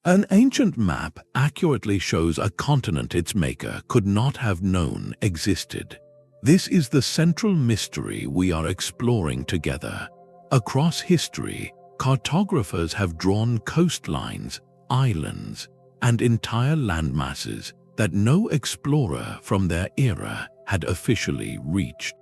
An ancient map accurately shows a continent its maker could not have known existed. This is the central mystery we are exploring together. Across history, cartographers have drawn coastlines, islands, and entire landmasses that no explorer from their era had officially reached.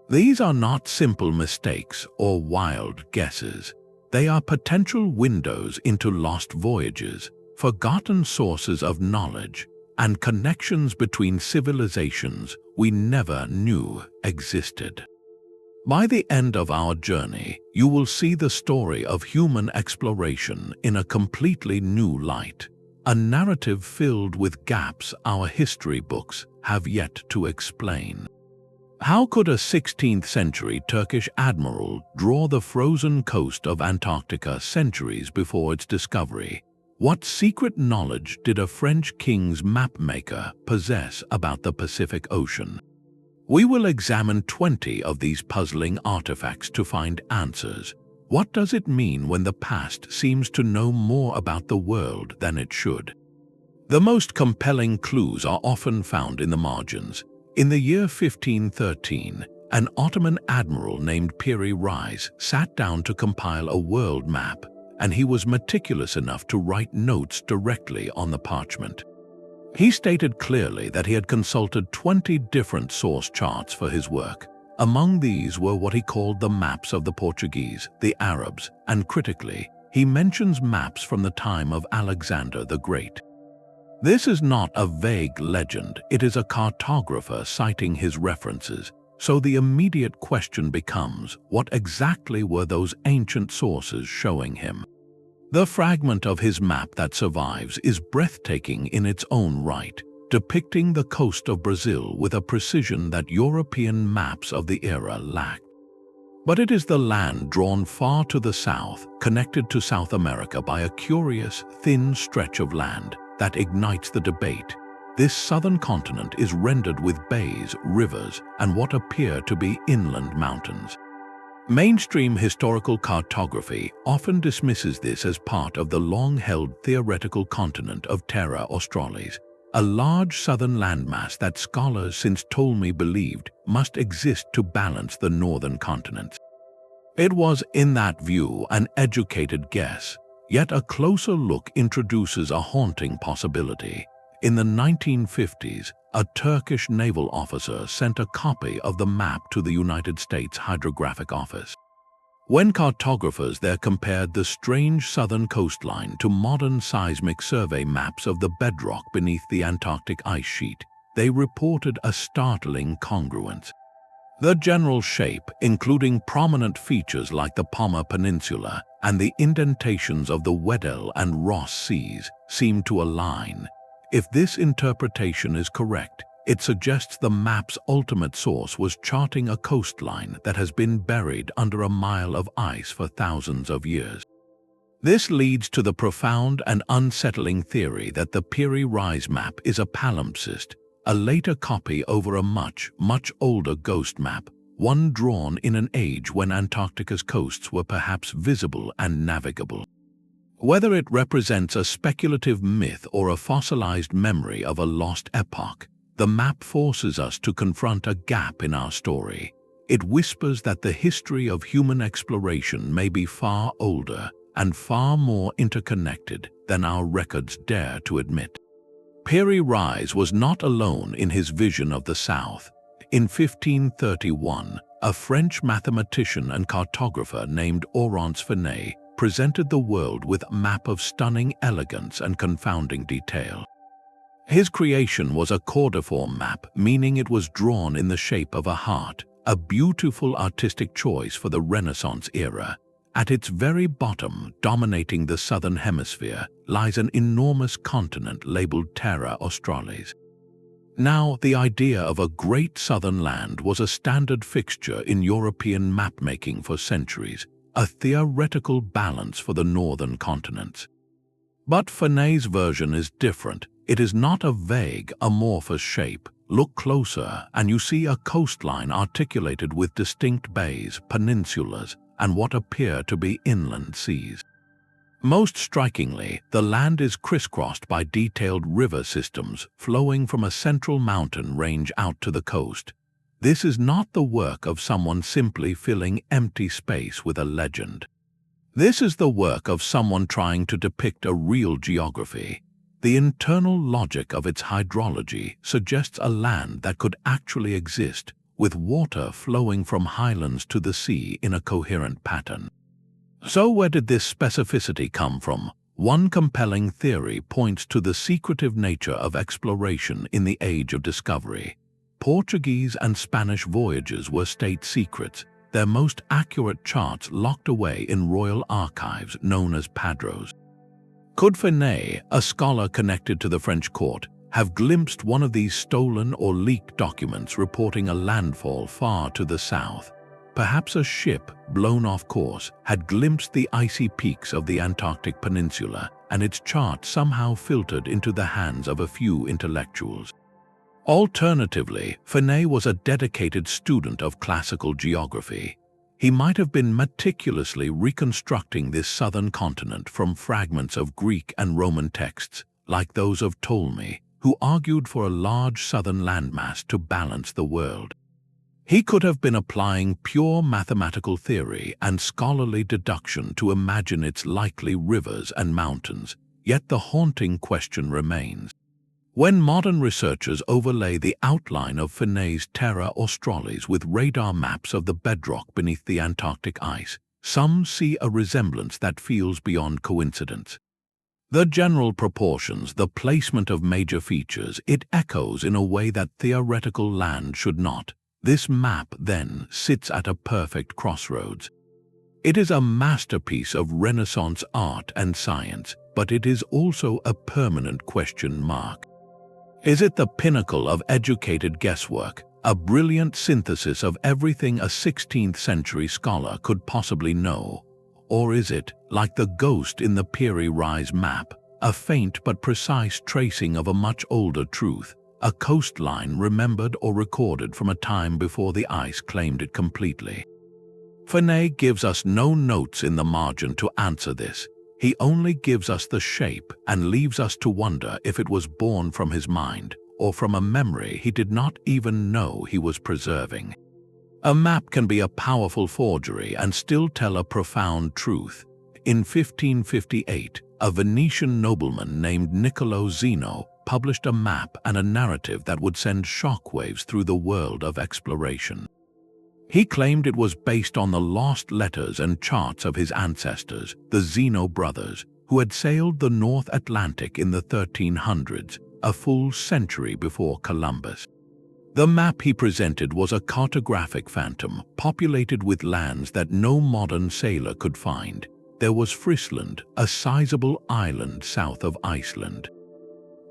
These are not simple mistakes or wild guesses. They are potential windows into lost voyages, forgotten sources of knowledge, and connections between civilizations we never knew existed. By the end of our journey, you will see the story of human exploration in a completely new light, a narrative filled with gaps our history books have yet to explain. How could a 16th-century Turkish admiral draw the frozen coast of Antarctica centuries before its discovery? What secret knowledge did a French king's mapmaker possess about the Pacific Ocean? We will examine 20 of these puzzling artifacts to find answers. What does it mean when the past seems to know more about the world than it should? The most compelling clues are often found in the margins. In the year 1513, an Ottoman admiral named Piri Reis sat down to compile a world map, and he was meticulous enough to write notes directly on the parchment. He stated clearly that he had consulted 20 different source charts for his work. Among these were what he called the maps of the Portuguese, the Arabs, and critically, he mentions maps from the time of Alexander the Great. This is not a vague legend, it is a cartographer citing his references, so the immediate question becomes, what exactly were those ancient sources showing him? The fragment of his map that survives is breathtaking in its own right, depicting the coast of Brazil with a precision that European maps of the era lacked. But it is the land drawn far to the south, connected to South America by a curious, thin stretch of land, that ignites the debate. This southern continent is rendered with bays, rivers, and what appear to be inland mountains. Mainstream historical cartography often dismisses this as part of the long-held theoretical continent of Terra Australis, a large southern landmass that scholars since Ptolemy believed must exist to balance the northern continents. It was, in that view, an educated guess. Yet a closer look introduces a haunting possibility. In the 1950s, a Turkish naval officer sent a copy of the map to the United States Hydrographic Office. When cartographers there compared the strange southern coastline to modern seismic survey maps of the bedrock beneath the Antarctic ice sheet, they reported a startling congruence. The general shape, including prominent features like the Palmer Peninsula and the indentations of the Weddell and Ross Seas, seem to align. If this interpretation is correct, it suggests the map's ultimate source was charting a coastline that has been buried under a mile of ice for thousands of years. This leads to the profound and unsettling theory that the Piri Reis map is a palimpsest, a later copy over a much older ghost map, one drawn in an age when Antarctica's coasts were perhaps visible and navigable. Whether it represents a speculative myth or a fossilized memory of a lost epoch, the map forces us to confront a gap in our story. It whispers that the history of human exploration may be far older and far more interconnected than our records dare to admit. Piri Reis was not alone in his vision of the South. In 1531, a French mathematician and cartographer named Oronce Finé presented the world with a map of stunning elegance and confounding detail. His creation was a cordiform map, meaning it was drawn in the shape of a heart, a beautiful artistic choice for the Renaissance era. At its very bottom, dominating the southern hemisphere, lies an enormous continent labeled Terra Australis. Now, the idea of a great southern land was a standard fixture in European mapmaking for centuries, a theoretical balance for the northern continents. But Finé's version is different. It is not a vague, amorphous shape. Look closer, and you see a coastline articulated with distinct bays, peninsulas, and what appear to be inland seas. Most strikingly, the land is crisscrossed by detailed river systems flowing from a central mountain range out to the coast. This is not the work of someone simply filling empty space with a legend. This is the work of someone trying to depict a real geography. The internal logic of its hydrology suggests a land that could actually exist, with water flowing from highlands to the sea in a coherent pattern. So where did this specificity come from? One compelling theory points to the secretive nature of exploration in the age of discovery. Portuguese and Spanish voyages were state secrets, their most accurate charts locked away in royal archives known as padros. Could Finé, a scholar connected to the French court, have glimpsed one of these stolen or leaked documents reporting a landfall far to the south? Perhaps a ship, blown off course, had glimpsed the icy peaks of the Antarctic peninsula, and its chart somehow filtered into the hands of a few intellectuals. Alternatively, Finé was a dedicated student of classical geography. He might have been meticulously reconstructing this southern continent from fragments of Greek and Roman texts, like those of Ptolemy, who argued for a large southern landmass to balance the world. He could have been applying pure mathematical theory and scholarly deduction to imagine its likely rivers and mountains, yet the haunting question remains. When modern researchers overlay the outline of Finé's Terra Australis with radar maps of the bedrock beneath the Antarctic ice, some see a resemblance that feels beyond coincidence. The general proportions, the placement of major features, it echoes in a way that theoretical land should not. This map, then, sits at a perfect crossroads. It is a masterpiece of Renaissance art and science, but it is also a permanent question mark. Is it the pinnacle of educated guesswork, a brilliant synthesis of everything a 16th-century scholar could possibly know? Or is it, like the ghost in the Piri Reis map, a faint but precise tracing of a much older truth, a coastline remembered or recorded from a time before the ice claimed it completely? Finé gives us no notes in the margin to answer this. He only gives us the shape and leaves us to wonder if it was born from his mind or from a memory he did not even know he was preserving. A map can be a powerful forgery and still tell a profound truth. In 1558, a Venetian nobleman named Niccolo Zeno published a map and a narrative that would send shockwaves through the world of exploration. He claimed it was based on the lost letters and charts of his ancestors, the Zeno brothers, who had sailed the North Atlantic in the 1300s, a full century before Columbus. The map he presented was a cartographic phantom, populated with lands that no modern sailor could find. There was Friesland, a sizable island south of Iceland.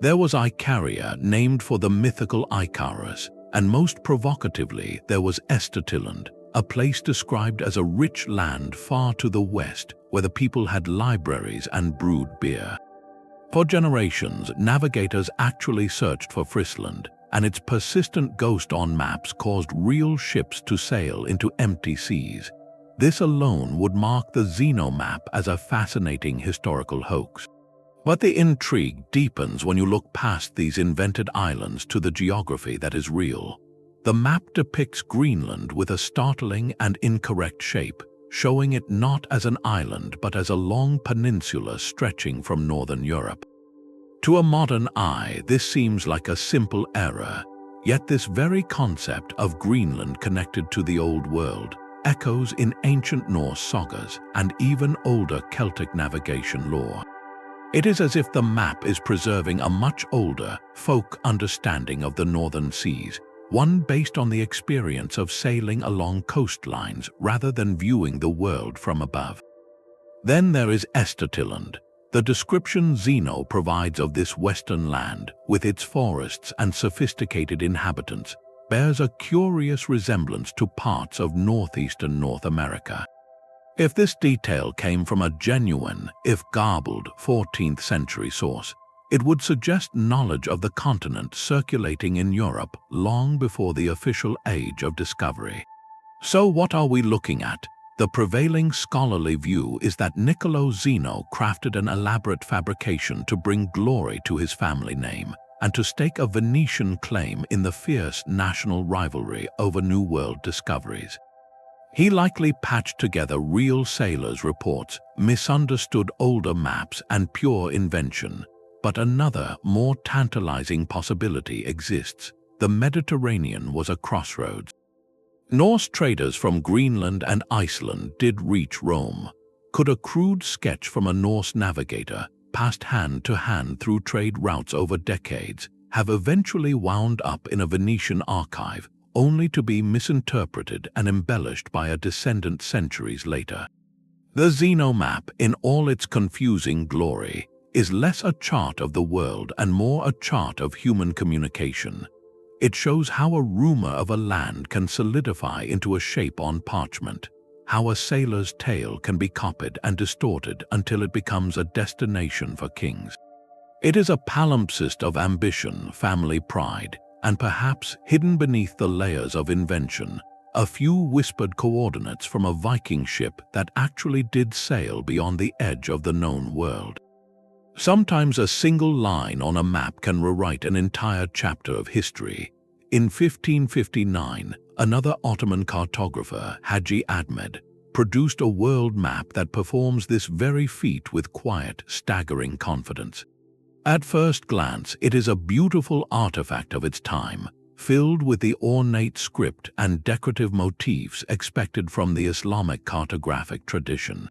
There was Icaria, named for the mythical Icarus, and most provocatively, there was Estatiland, a place described as a rich land far to the west, where the people had libraries and brewed beer. For generations, navigators actually searched for Friesland, and its persistent ghost on maps caused real ships to sail into empty seas. This alone would mark the Zeno map as a fascinating historical hoax. But the intrigue deepens when you look past these invented islands to the geography that is real. The map depicts Greenland with a startling and incorrect shape, showing it not as an island but as a long peninsula stretching from northern Europe. To a modern eye, this seems like a simple error, yet this very concept of Greenland connected to the Old World echoes in ancient Norse sagas and even older Celtic navigation lore. It is as if the map is preserving a much older, folk understanding of the northern seas, one based on the experience of sailing along coastlines rather than viewing the world from above. Then there is Estatiland. The description Zeno provides of this western land, with its forests and sophisticated inhabitants, bears a curious resemblance to parts of northeastern North America. If this detail came from a genuine, if garbled, 14th century source, it would suggest knowledge of the continent circulating in Europe long before the official age of discovery. So what are we looking at? The prevailing scholarly view is that Niccolo Zeno crafted an elaborate fabrication to bring glory to his family name and to stake a Venetian claim in the fierce national rivalry over New World discoveries. He likely patched together real sailors' reports, misunderstood older maps, and pure invention. But another, more tantalizing possibility exists. The Mediterranean was a crossroads. Norse traders from Greenland and Iceland did reach Rome. Could a crude sketch from a Norse navigator, passed hand to hand through trade routes over decades, have eventually wound up in a Venetian archive, only to be misinterpreted and embellished by a descendant centuries later? The Zeno map, in all its confusing glory, is less a chart of the world and more a chart of human communication. It shows how a rumor of a land can solidify into a shape on parchment, how a sailor's tale can be copied and distorted until it becomes a destination for kings. It is a palimpsest of ambition, family pride, and perhaps hidden beneath the layers of invention, a few whispered coordinates from a Viking ship that actually did sail beyond the edge of the known world. Sometimes a single line on a map can rewrite an entire chapter of history. In 1559, another Ottoman cartographer, Hadji Ahmed, produced a world map that performs this very feat with quiet, staggering confidence. At first glance, it is a beautiful artifact of its time, filled with the ornate script and decorative motifs expected from the Islamic cartographic tradition.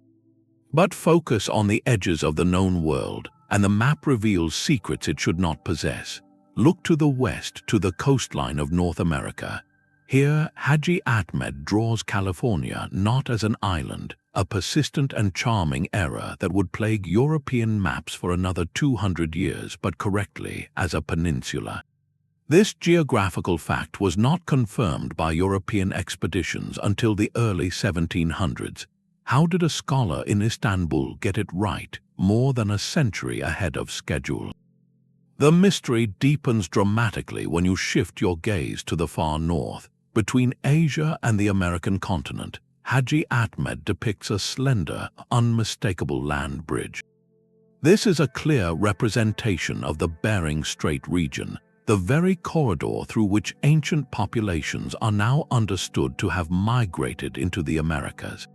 But focus on the edges of the known world, and the map reveals secrets it should not possess. Look to the west, to the coastline of North America. Here, Hadji Ahmed draws California not as an island, a persistent and charming error that would plague European maps for another 200 years, but correctly as a peninsula. This geographical fact was not confirmed by European expeditions until the early 1700s. How did a scholar in Istanbul get it right, more than a century ahead of schedule? The mystery deepens dramatically when you shift your gaze to the far north. Between Asia and the American continent, Hadji Ahmed depicts a slender, unmistakable land bridge. This is a clear representation of the Bering Strait region, the very corridor through which ancient populations are now understood to have migrated into the Americas.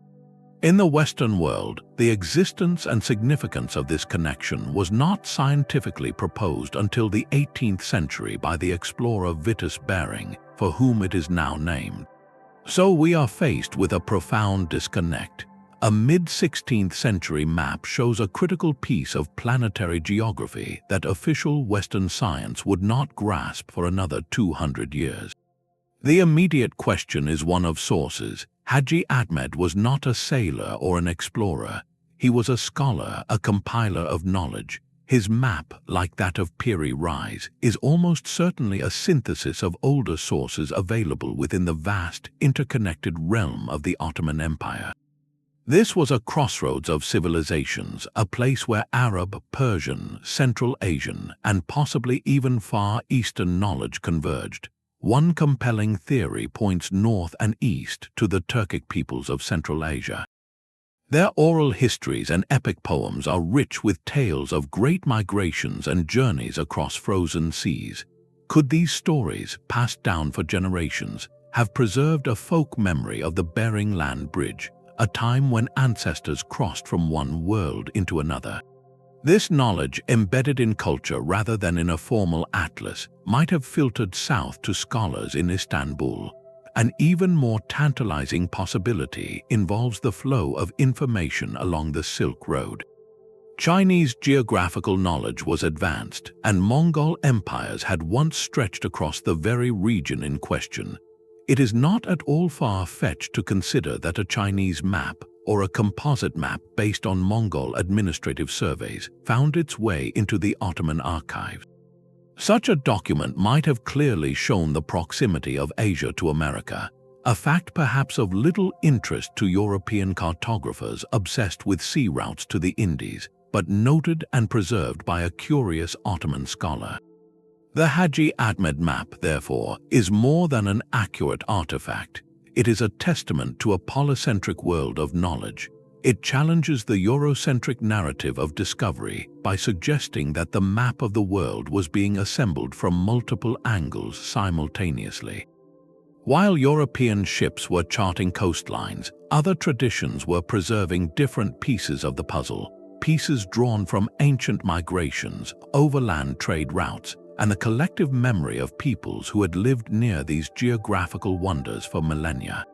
In the Western world, the existence and significance of this connection was not scientifically proposed until the 18th century by the explorer Vitus Bering, for whom it is now named. So we are faced with a profound disconnect. A mid-16th century map shows a critical piece of planetary geography that official Western science would not grasp for another 200 years. The immediate question is one of sources. Hadji Ahmed was not a sailor or an explorer. He was a scholar, a compiler of knowledge. His map, like that of Piri Reis, is almost certainly a synthesis of older sources available within the vast, interconnected realm of the Ottoman Empire. This was a crossroads of civilizations, a place where Arab, Persian, Central Asian, and possibly even Far Eastern knowledge converged. One compelling theory points north and east to the Turkic peoples of Central Asia. Their oral histories and epic poems are rich with tales of great migrations and journeys across frozen seas. Could these stories, passed down for generations, have preserved a folk memory of the Bering Land Bridge, a time when ancestors crossed from one world into another? This knowledge, embedded in culture rather than in a formal atlas, might have filtered south to scholars in Istanbul. An even more tantalizing possibility involves the flow of information along the Silk Road. Chinese geographical knowledge was advanced, and Mongol empires had once stretched across the very region in question. It is not at all far-fetched to consider that a Chinese map, or a composite map based on Mongol administrative surveys, found its way into the Ottoman archives. Such a document might have clearly shown the proximity of Asia to America, a fact perhaps of little interest to European cartographers obsessed with sea routes to the Indies, but noted and preserved by a curious Ottoman scholar. The Hadji Ahmed map, therefore, is more than an accurate artifact. It is a testament to a polycentric world of knowledge. It challenges the Eurocentric narrative of discovery by suggesting that the map of the world was being assembled from multiple angles simultaneously. While European ships were charting coastlines, other traditions were preserving different pieces of the puzzle, pieces drawn from ancient migrations, overland trade routes, and the collective memory of peoples who had lived near these geographical wonders for millennia.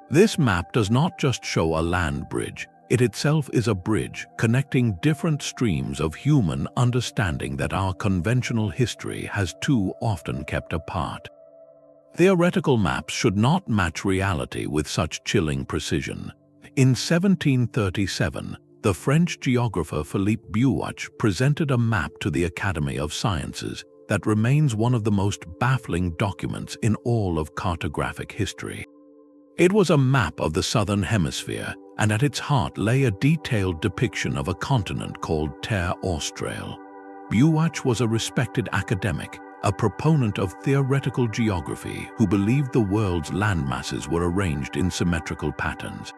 This map does not just show a land bridge, it itself is a bridge connecting different streams of human understanding that our conventional history has too often kept apart. Theoretical maps should not match reality with such chilling precision. In 1737, the French geographer Philippe Buache presented a map to the Academy of Sciences that remains one of the most baffling documents in all of cartographic history. It was a map of the southern hemisphere, and at its heart lay a detailed depiction of a continent called Terra Australe. Buache was a respected academic, a proponent of theoretical geography who believed the world's landmasses were arranged in symmetrical patterns.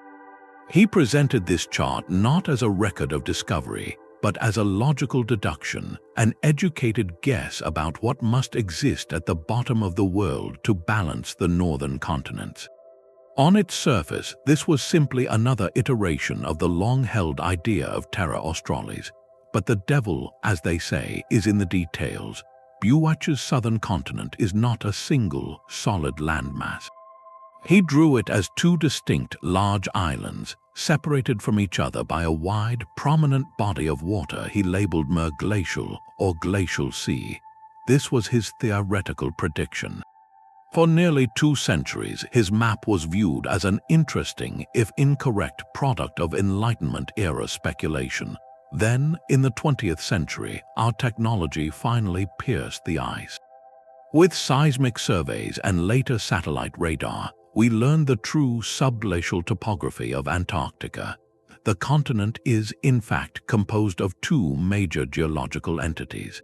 He presented this chart not as a record of discovery, but as a logical deduction, an educated guess about what must exist at the bottom of the world to balance the northern continents. On its surface, this was simply another iteration of the long-held idea of Terra Australis. But the devil, as they say, is in the details. Buache's southern continent is not a single, solid landmass. He drew it as two distinct, large islands, separated from each other by a wide, prominent body of water he labeled Merglacial or Glacial Sea. This was his theoretical prediction. For nearly 2 centuries, his map was viewed as an interesting, if incorrect, product of Enlightenment-era speculation. Then, in the 20th century, our technology finally pierced the ice. With seismic surveys and later satellite radar, we learned the true subglacial topography of Antarctica. The continent is, in fact, composed of 2 major geological entities.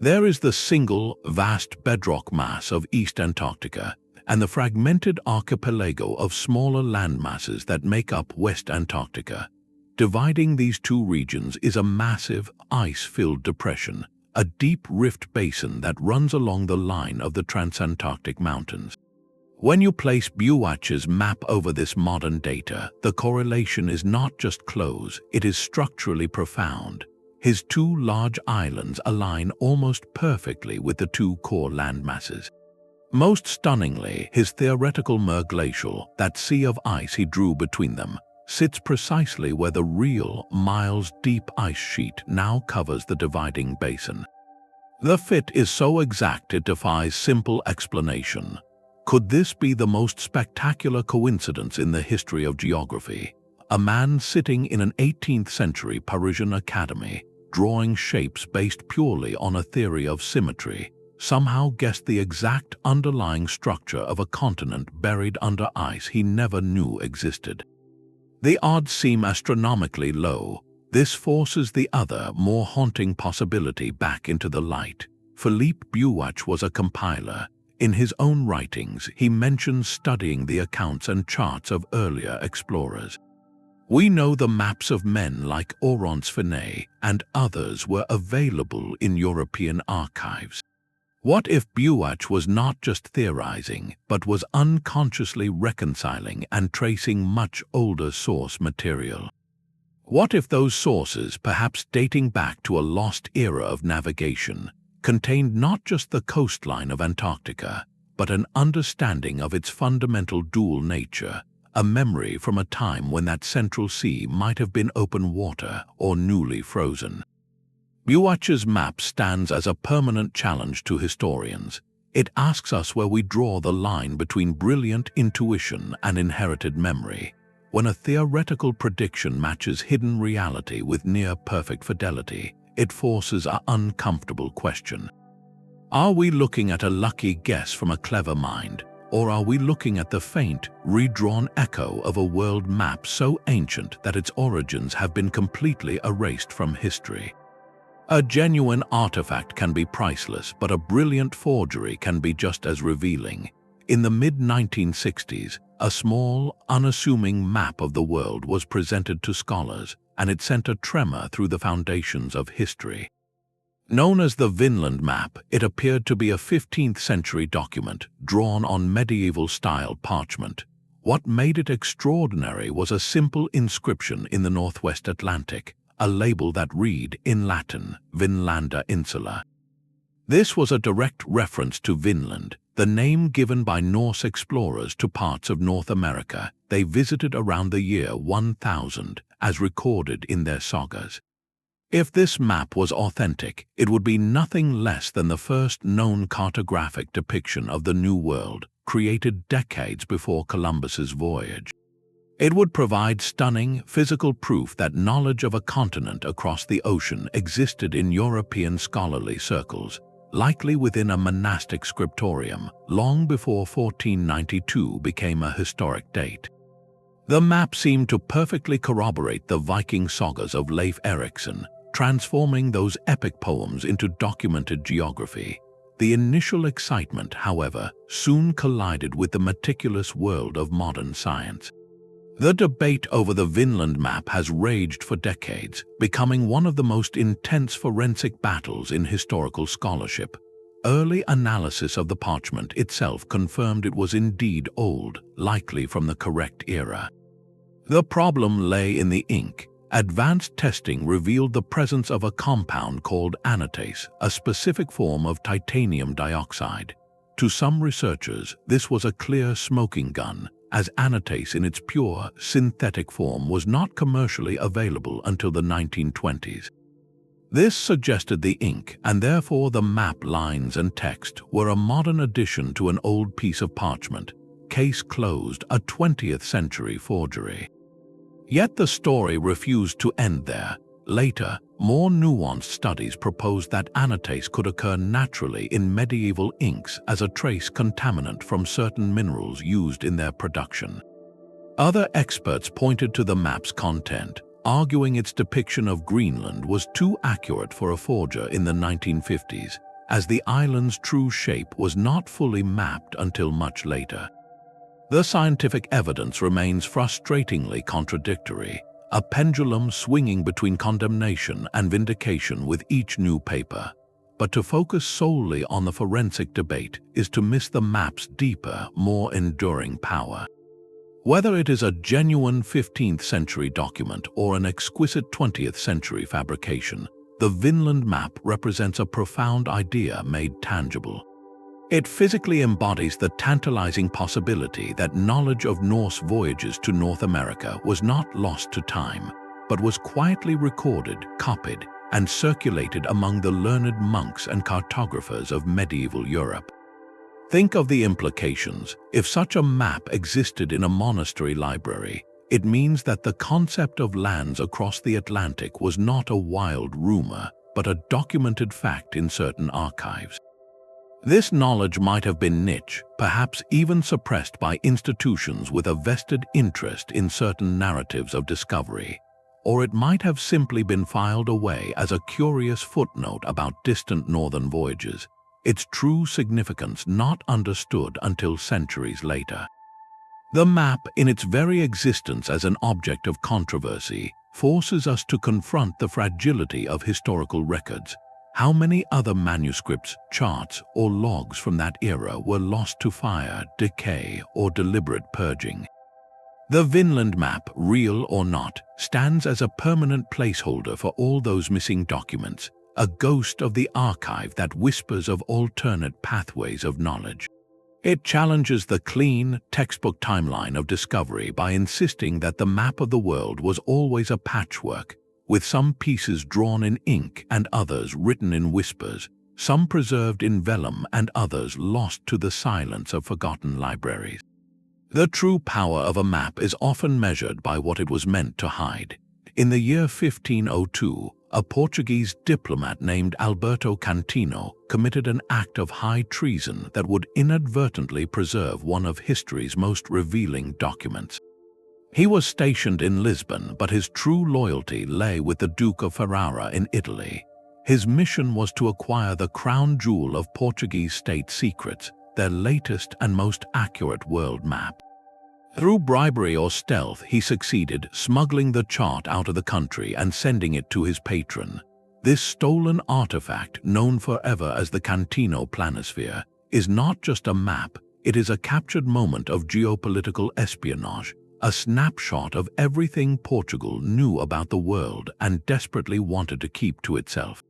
There is the single, vast bedrock mass of East Antarctica, and the fragmented archipelago of smaller landmasses that make up West Antarctica. Dividing these 2 regions is a massive, ice-filled depression, a deep rift basin that runs along the line of the Transantarctic Mountains. When you place Buache's map over this modern data, the correlation is not just close, it is structurally profound. His 2 large islands align almost perfectly with the 2 core landmasses. Most stunningly, his theoretical Merglacial, that sea of ice he drew between them, sits precisely where the real, miles-deep ice sheet now covers the dividing basin. The fit is so exact it defies simple explanation. Could this be the most spectacular coincidence in the history of geography? A man sitting in an 18th century Parisian academy, drawing shapes based purely on a theory of symmetry, somehow guessed the exact underlying structure of a continent buried under ice he never knew existed. The odds seem astronomically low. This forces the other, more haunting possibility back into the light. Philippe Buache was a compiler. In his own writings, he mentions studying the accounts and charts of earlier explorers. We know the maps of men like Oronce Finé and others were available in European archives. What if Buache was not just theorizing, but was unconsciously reconciling and tracing much older source material? What if those sources, perhaps dating back to a lost era of navigation, contained not just the coastline of Antarctica, but an understanding of its fundamental dual nature, a memory from a time when that central sea might have been open water or newly frozen? Buache's map stands as a permanent challenge to historians. It asks us where we draw the line between brilliant intuition and inherited memory, when a theoretical prediction matches hidden reality with near-perfect fidelity. It forces an uncomfortable question. Are we looking at a lucky guess from a clever mind, or are we looking at the faint, redrawn echo of a world map so ancient that its origins have been completely erased from history? A genuine artifact can be priceless, but a brilliant forgery can be just as revealing. In the mid-1960s, a small, unassuming map of the world was presented to scholars, and it sent a tremor through the foundations of history. Known as the Vinland Map, it appeared to be a 15th-century document drawn on medieval-style parchment. What made it extraordinary was a simple inscription in the Northwest Atlantic, a label that read, in Latin, Vinlanda Insula. This was a direct reference to Vinland, the name given by Norse explorers to parts of North America they visited around the year 1000, as recorded in their sagas. If this map was authentic, it would be nothing less than the first known cartographic depiction of the New World, created decades before Columbus's voyage. It would provide stunning, physical proof that knowledge of a continent across the ocean existed in European scholarly circles, likely within a monastic scriptorium, long before 1492 became a historic date. The map seemed to perfectly corroborate the Viking sagas of Leif Erikson, transforming those epic poems into documented geography. The initial excitement, however, soon collided with the meticulous world of modern science. The debate over the Vinland map has raged for decades, becoming one of the most intense forensic battles in historical scholarship. Early analysis of the parchment itself confirmed it was indeed old, likely from the correct era. The problem lay in the ink. Advanced testing revealed the presence of a compound called anatase, a specific form of titanium dioxide. To some researchers, this was a clear smoking gun, as anatase in its pure, synthetic form was not commercially available until the 1920s. This suggested the ink, and therefore the map lines and text, were a modern addition to an old piece of parchment. Case closed, a 20th century forgery. Yet the story refused to end there. Later, more nuanced studies proposed that anatase could occur naturally in medieval inks as a trace contaminant from certain minerals used in their production. Other experts pointed to the map's content, arguing its depiction of Greenland was too accurate for a forger in the 1950s, as the island's true shape was not fully mapped until much later. The scientific evidence remains frustratingly contradictory, a pendulum swinging between condemnation and vindication with each new paper. But to focus solely on the forensic debate is to miss the map's deeper, more enduring power. Whether it is a genuine 15th century document or an exquisite 20th century fabrication, the Vinland map represents a profound idea made tangible. It physically embodies the tantalizing possibility that knowledge of Norse voyages to North America was not lost to time, but was quietly recorded, copied, and circulated among the learned monks and cartographers of medieval Europe. Think of the implications. If such a map existed in a monastery library, it means that the concept of lands across the Atlantic was not a wild rumor, but a documented fact in certain archives. This knowledge might have been niche, perhaps even suppressed by institutions with a vested interest in certain narratives of discovery, or it might have simply been filed away as a curious footnote about distant northern voyages, its true significance not understood until centuries later. The map, in its very existence as an object of controversy, forces us to confront the fragility of historical records. How many other manuscripts, charts, or logs from that era were lost to fire, decay, or deliberate purging? The Vinland map, real or not, stands as a permanent placeholder for all those missing documents, a ghost of the archive that whispers of alternate pathways of knowledge. It challenges the clean, textbook timeline of discovery by insisting that the map of the world was always a patchwork, with some pieces drawn in ink and others written in whispers, some preserved in vellum and others lost to the silence of forgotten libraries. The true power of a map is often measured by what it was meant to hide. In the year 1502, a Portuguese diplomat named Alberto Cantino committed an act of high treason that would inadvertently preserve one of history's most revealing documents. He was stationed in Lisbon, but his true loyalty lay with the Duke of Ferrara in Italy. His mission was to acquire the crown jewel of Portuguese state secrets, their latest and most accurate world map. Through bribery or stealth, he succeeded, smuggling the chart out of the country and sending it to his patron. This stolen artifact, known forever as the Cantino Planisphere, is not just a map, it is a captured moment of geopolitical espionage, a snapshot of everything Portugal knew about the world and desperately wanted to keep to itself.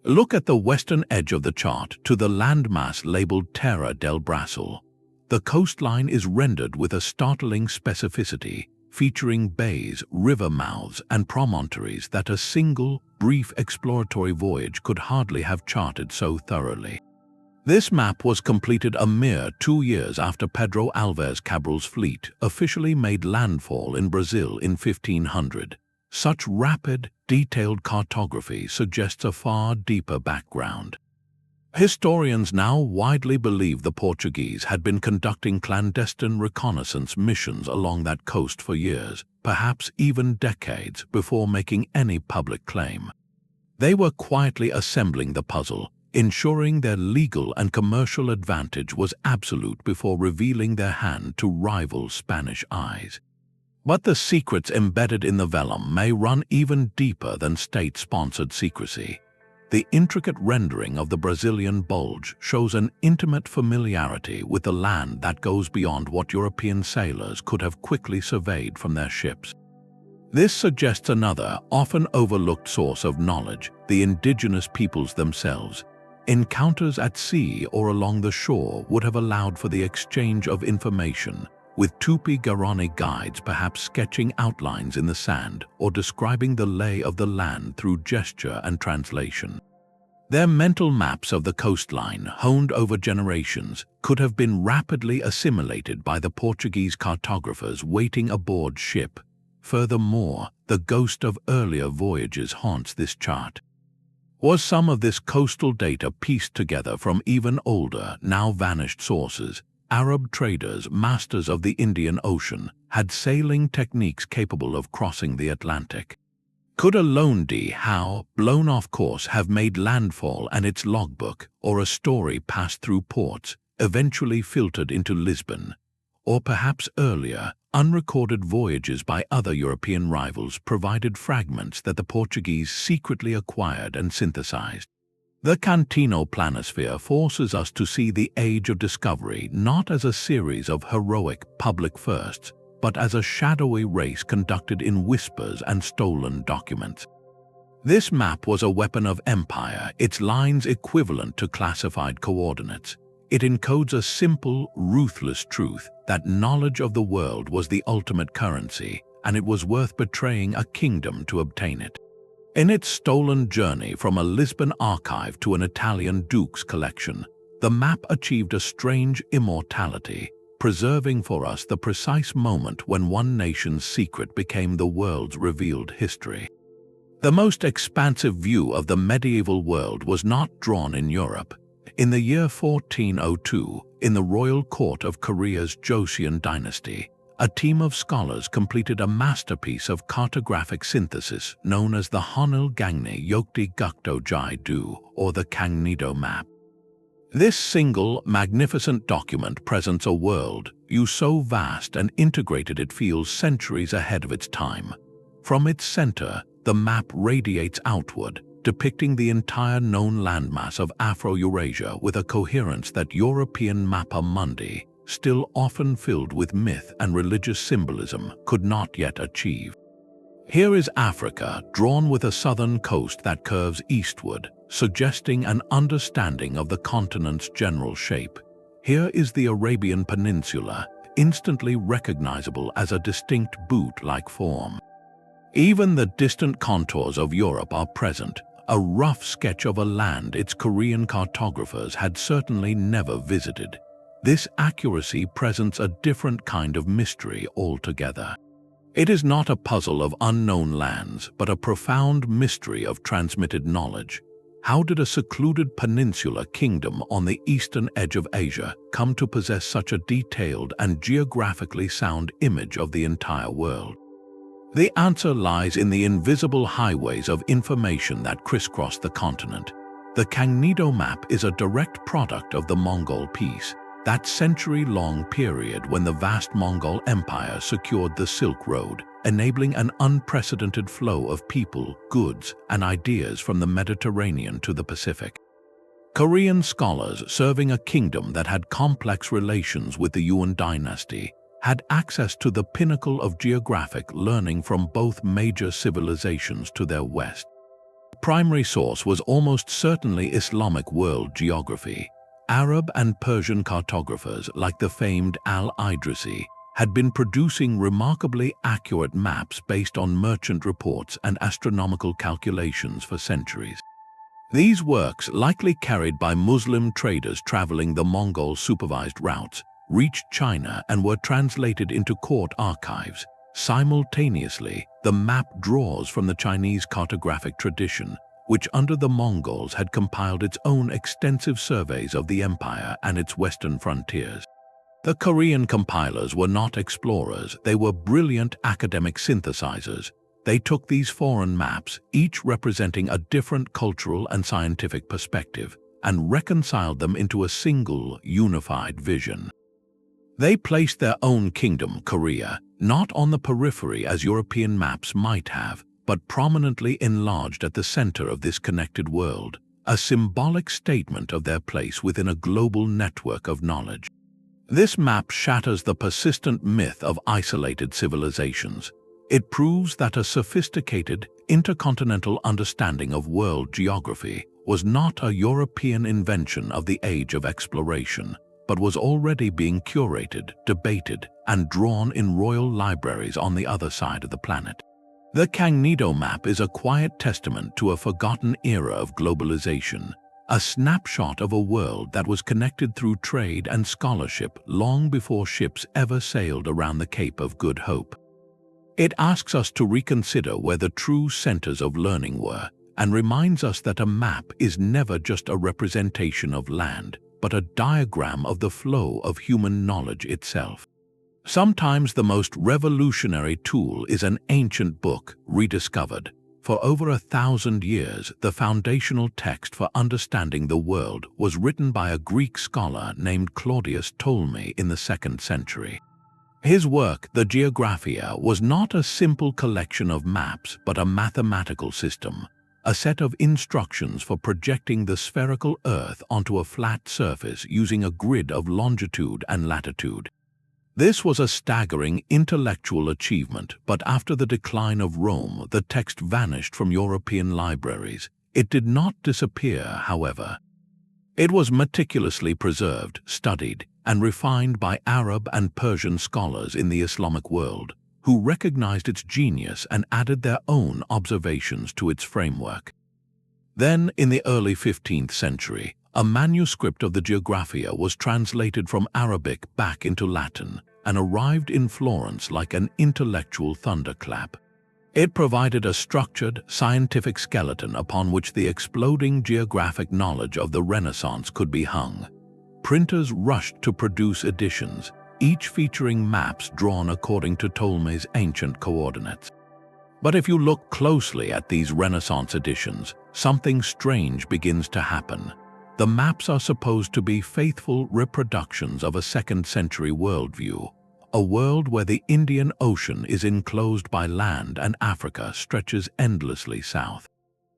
Look at the western edge of the chart to the landmass labeled Terra del Brasil. The coastline is rendered with a startling specificity, featuring bays, river mouths, and promontories that a single, brief exploratory voyage could hardly have charted so thoroughly. This map was completed a mere 2 years after Pedro Alves Cabral's fleet officially made landfall in Brazil in 1500. Such rapid, detailed cartography suggests a far deeper background. Historians now widely believe the Portuguese had been conducting clandestine reconnaissance missions along that coast for years, perhaps even decades, before making any public claim. They were quietly assembling the puzzle, ensuring their legal and commercial advantage was absolute before revealing their hand to rival Spanish eyes. But the secrets embedded in the vellum may run even deeper than state-sponsored secrecy. The intricate rendering of the Brazilian bulge shows an intimate familiarity with the land that goes beyond what European sailors could have quickly surveyed from their ships. This suggests another, often overlooked source of knowledge, the indigenous peoples themselves. Encounters at sea or along the shore would have allowed for the exchange of information, with Tupi-Guarani guides perhaps sketching outlines in the sand or describing the lay of the land through gesture and translation. Their mental maps of the coastline, honed over generations, could have been rapidly assimilated by the Portuguese cartographers waiting aboard ship. Furthermore, the ghost of earlier voyages haunts this chart. Was some of this coastal data pieced together from even older, now vanished sources? Arab traders, masters of the Indian Ocean, had sailing techniques capable of crossing the Atlantic. Could a lone dhow, blown off course, have made landfall and its logbook, or a story passed through ports, eventually filtered into Lisbon? Or perhaps earlier, unrecorded voyages by other European rivals provided fragments that the Portuguese secretly acquired and synthesized. The Cantino Planisphere forces us to see the age of discovery not as a series of heroic public firsts, but as a shadowy race conducted in whispers and stolen documents. This map was a weapon of empire, its lines equivalent to classified coordinates. It encodes a simple, ruthless truth that knowledge of the world was the ultimate currency, and it was worth betraying a kingdom to obtain it. In its stolen journey from a Lisbon archive to an Italian duke's collection, the map achieved a strange immortality, preserving for us the precise moment when one nation's secret became the world's revealed history. The most expansive view of the medieval world was not drawn in Europe. In the year 1402, in the royal court of Korea's Joseon dynasty, a team of scholars completed a masterpiece of cartographic synthesis known as the Honil Gangni Yokti Gukdo Jai Du, or the Kangnido map. This single, magnificent document presents a world so vast and integrated it feels centuries ahead of its time. From its center, the map radiates outward, depicting the entire known landmass of Afro-Eurasia with a coherence that European Mappa Mundi, still often filled with myth and religious symbolism, could not yet achieve. Here is Africa, drawn with a southern coast that curves eastward, suggesting an understanding of the continent's general shape. Here is the Arabian Peninsula, instantly recognizable as a distinct boot-like form. Even the distant contours of Europe are present, a rough sketch of a land its Korean cartographers had certainly never visited. This accuracy presents a different kind of mystery altogether. It is not a puzzle of unknown lands, but a profound mystery of transmitted knowledge. How did a secluded peninsular kingdom on the eastern edge of Asia come to possess such a detailed and geographically sound image of the entire world? The answer lies in the invisible highways of information that crisscross the continent. The Kangnido map is a direct product of the Mongol peace. that century-long period when the vast Mongol Empire secured the Silk Road, enabling an unprecedented flow of people, goods, and ideas from the Mediterranean to the Pacific. Korean scholars serving a kingdom that had complex relations with the Yuan dynasty had access to the pinnacle of geographic learning from both major civilizations to their west. The primary source was almost certainly Islamic world geography. Arab and Persian cartographers like the famed Al-Idrisi had been producing remarkably accurate maps based on merchant reports and astronomical calculations for centuries. These works, likely carried by Muslim traders traveling the Mongol-supervised routes, reached China and were translated into court archives. Simultaneously, the map draws from the Chinese cartographic tradition, which under the Mongols had compiled its own extensive surveys of the empire and its western frontiers. The Korean compilers were not explorers, they were brilliant academic synthesizers. They took these foreign maps, each representing a different cultural and scientific perspective, and reconciled them into a single, unified vision. They placed their own kingdom, Korea, not on the periphery as European maps might have, but prominently enlarged at the center of this connected world, a symbolic statement of their place within a global network of knowledge. This map shatters the persistent myth of isolated civilizations. It proves that a sophisticated, intercontinental understanding of world geography was not a European invention of the age of exploration, but was already being curated, debated, and drawn in royal libraries on the other side of the planet. The Kangnido map is a quiet testament to a forgotten era of globalization, a snapshot of a world that was connected through trade and scholarship long before ships ever sailed around the Cape of Good Hope. It asks us to reconsider where the true centers of learning were, and reminds us that a map is never just a representation of land, but a diagram of the flow of human knowledge itself. Sometimes the most revolutionary tool is an ancient book rediscovered. For over 1,000 years, the foundational text for understanding the world was written by a Greek scholar named Claudius Ptolemy in the 2nd century. His work, the Geographia, was not a simple collection of maps but a mathematical system, a set of instructions for projecting the spherical Earth onto a flat surface using a grid of longitude and latitude. This was a staggering intellectual achievement, but after the decline of Rome, the text vanished from European libraries. It did not disappear, however. It was meticulously preserved, studied, and refined by Arab and Persian scholars in the Islamic world, who recognized its genius and added their own observations to its framework. Then, in the early 15th century, a manuscript of the Geographia was translated from Arabic back into Latin and arrived in Florence like an intellectual thunderclap. It provided a structured, scientific skeleton upon which the exploding geographic knowledge of the Renaissance could be hung. Printers rushed to produce editions, each featuring maps drawn according to Ptolemy's ancient coordinates. But if you look closely at these Renaissance editions, something strange begins to happen. The maps are supposed to be faithful reproductions of a 2nd century worldview, a world where the Indian Ocean is enclosed by land and Africa stretches endlessly south.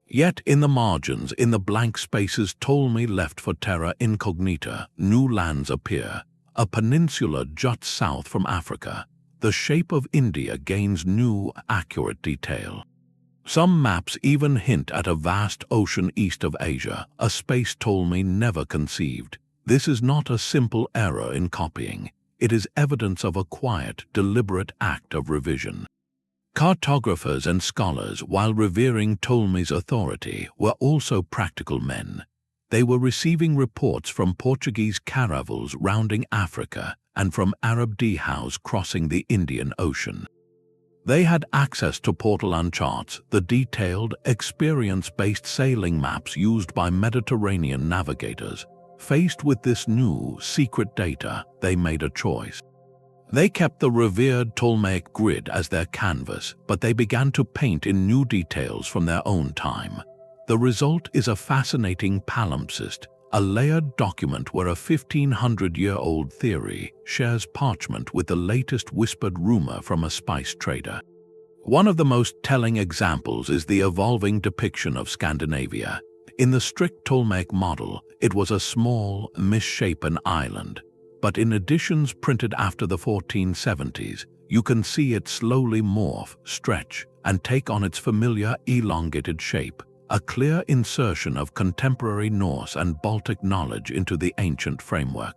Yet in the margins, in the blank spaces Ptolemy left for terra incognita, new lands appear. A peninsula juts south from Africa. The shape of India gains new, accurate detail. Some maps even hint at a vast ocean east of Asia, a space Ptolemy never conceived. This is not a simple error in copying. It is evidence of a quiet, deliberate act of revision. Cartographers and scholars, while revering Ptolemy's authority, were also practical men. They were receiving reports from Portuguese caravels rounding Africa and from Arab dhows crossing the Indian Ocean. They had access to Portolan charts, the detailed, experience-based sailing maps used by Mediterranean navigators. Faced with this new, secret data, they made a choice. They kept the revered Ptolemaic grid as their canvas, but they began to paint in new details from their own time. The result is a fascinating palimpsest, a layered document where a 1500-year-old theory shares parchment with the latest whispered rumor from a spice trader. One of the most telling examples is the evolving depiction of Scandinavia. In the strict Ptolemaic model, it was a small, misshapen island. But in editions printed after the 1470s, you can see it slowly morph, stretch, and take on its familiar elongated shape, a clear insertion of contemporary Norse and Baltic knowledge into the ancient framework.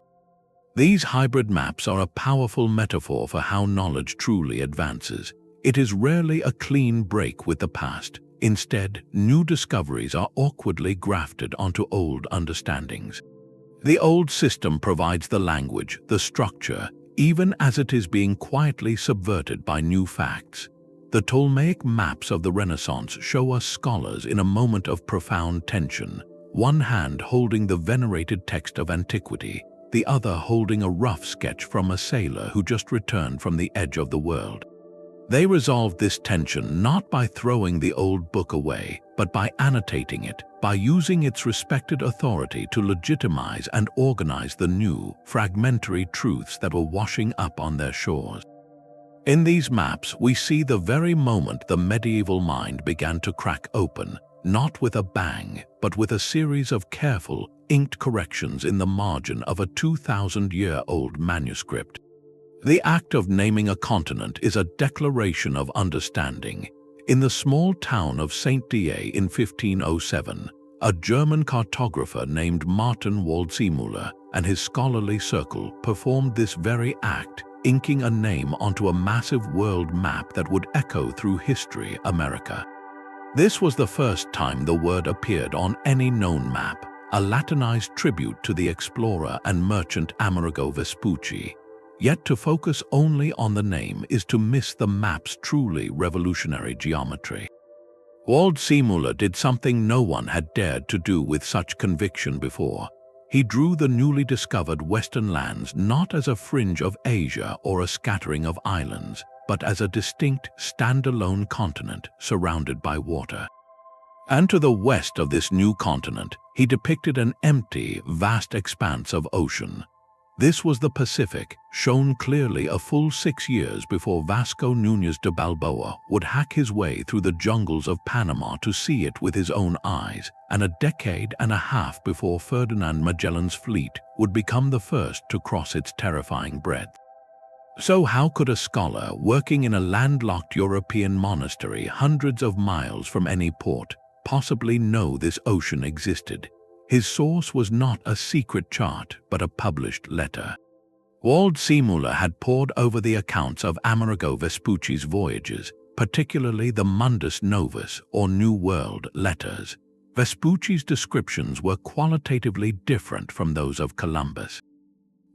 These hybrid maps are a powerful metaphor for how knowledge truly advances. It is rarely a clean break with the past. Instead, new discoveries are awkwardly grafted onto old understandings. The old system provides the language, the structure, even as it is being quietly subverted by new facts. The Ptolemaic maps of the Renaissance show us scholars in a moment of profound tension, one hand holding the venerated text of antiquity, the other holding a rough sketch from a sailor who just returned from the edge of the world. They resolved this tension not by throwing the old book away, but by annotating it, by using its respected authority to legitimize and organize the new, fragmentary truths that were washing up on their shores. In these maps, we see the very moment the medieval mind began to crack open, not with a bang, but with a series of careful, inked corrections in the margin of a 2,000-year-old manuscript. The act of naming a continent is a declaration of understanding. In the small town of Saint-Dié in 1507, a German cartographer named Martin Waldseemüller and his scholarly circle performed this very act, inking a name onto a massive world map that would echo through history America. This was the first time the word appeared on any known map, a Latinized tribute to the explorer and merchant Amerigo Vespucci. Yet to focus only on the name is to miss the map's truly revolutionary geometry. Waldseemüller did something no one had dared to do with such conviction before. He drew the newly discovered western lands not as a fringe of Asia or a scattering of islands, but as a distinct, standalone continent surrounded by water. And to the west of this new continent, he depicted an empty, vast expanse of ocean. This was the Pacific, shown clearly a full 6 years before Vasco Núñez de Balboa would hack his way through the jungles of Panama to see it with his own eyes, and a decade and a half before Ferdinand Magellan's fleet would become the first to cross its terrifying breadth. So how could a scholar working in a landlocked European monastery hundreds of miles from any port possibly know this ocean existed? His source was not a secret chart, but a published letter. Waldseemüller had pored over the accounts of Amerigo Vespucci's voyages, particularly the Mundus Novus, or New World, letters. Vespucci's descriptions were qualitatively different from those of Columbus.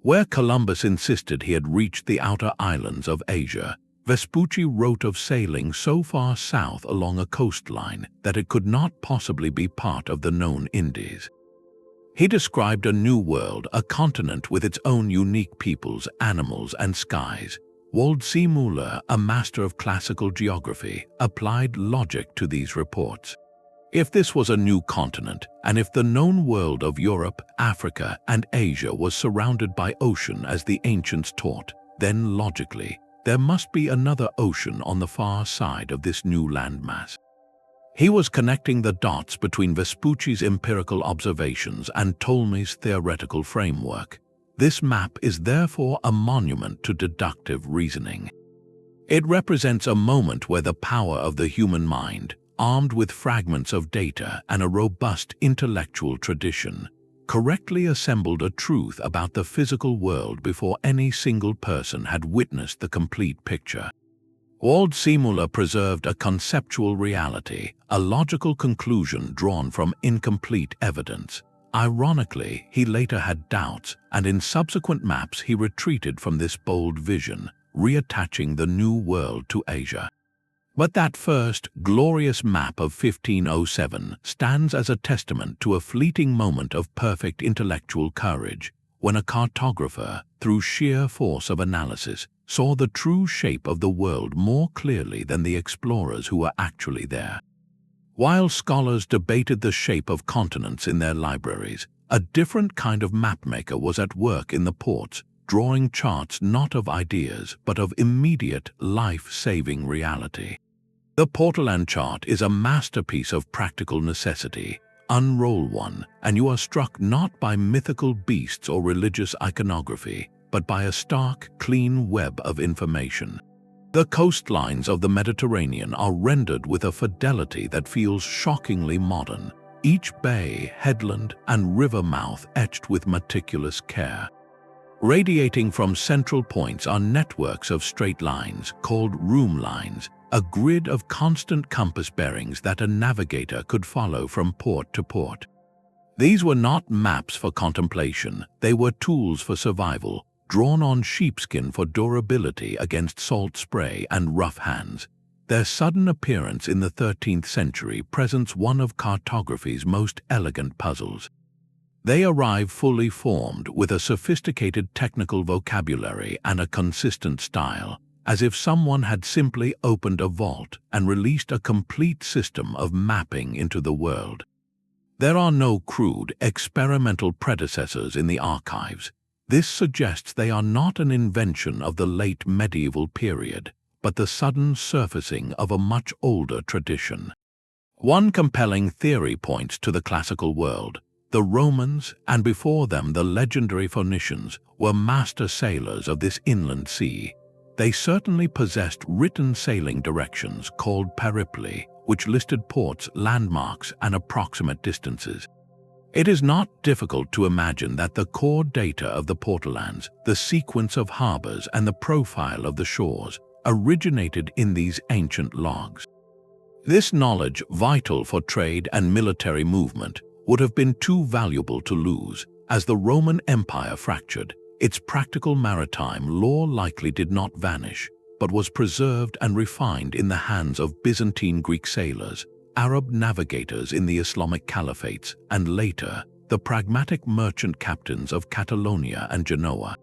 Where Columbus insisted he had reached the outer islands of Asia, Vespucci wrote of sailing so far south along a coastline that it could not possibly be part of the known Indies. He described a new world, a continent with its own unique peoples, animals, and skies. Waldseemüller, a master of classical geography, applied logic to these reports. If this was a new continent, and if the known world of Europe, Africa, and Asia was surrounded by ocean as the ancients taught, then logically, there must be another ocean on the far side of this new landmass. He was connecting the dots between Vespucci's empirical observations and Ptolemy's theoretical framework. This map is therefore a monument to deductive reasoning. It represents a moment where the power of the human mind, armed with fragments of data and a robust intellectual tradition, correctly assembled a truth about the physical world before any single person had witnessed the complete picture. Waldseemüller preserved a conceptual reality, a logical conclusion drawn from incomplete evidence. Ironically, he later had doubts, and in subsequent maps he retreated from this bold vision, reattaching the new world to Asia. But that first, glorious map of 1507 stands as a testament to a fleeting moment of perfect intellectual courage, when a cartographer, through sheer force of analysis, saw the true shape of the world more clearly than the explorers who were actually there. While scholars debated the shape of continents in their libraries, A different kind of mapmaker was at work in the ports, drawing charts not of ideas but of immediate, life-saving reality. The Portolan chart is a masterpiece of practical necessity. Unroll one, and you are struck not by mythical beasts or religious iconography, but by a stark, clean web of information. The coastlines of the Mediterranean are rendered with a fidelity that feels shockingly modern, each bay, headland, and river mouth etched with meticulous care. Radiating from central points are networks of straight lines, called room lines, a grid of constant compass bearings that a navigator could follow from port to port. These were not maps for contemplation, they were tools for survival, drawn on sheepskin for durability against salt spray and rough hands. Their sudden appearance in the 13th century presents one of cartography's most elegant puzzles. They arrive fully formed with a sophisticated technical vocabulary and a consistent style, as if someone had simply opened a vault and released a complete system of mapping into the world. There are no crude, experimental predecessors in the archives. This suggests they are not an invention of the late medieval period, but the sudden surfacing of a much older tradition. One compelling theory points to the classical world. The Romans, and before them the legendary Phoenicians, were master sailors of this inland sea. They certainly possessed written sailing directions called peripli, which listed ports, landmarks, and approximate distances. It is not difficult to imagine that the core data of the Portolans, the sequence of harbors and the profile of the shores, originated in these ancient logs. This knowledge, vital for trade and military movement, would have been too valuable to lose. As the Roman Empire fractured, its practical maritime lore likely did not vanish, but was preserved and refined in the hands of Byzantine Greek sailors, Arab navigators in the Islamic caliphates, and later, the pragmatic merchant captains of Catalonia and Genoa.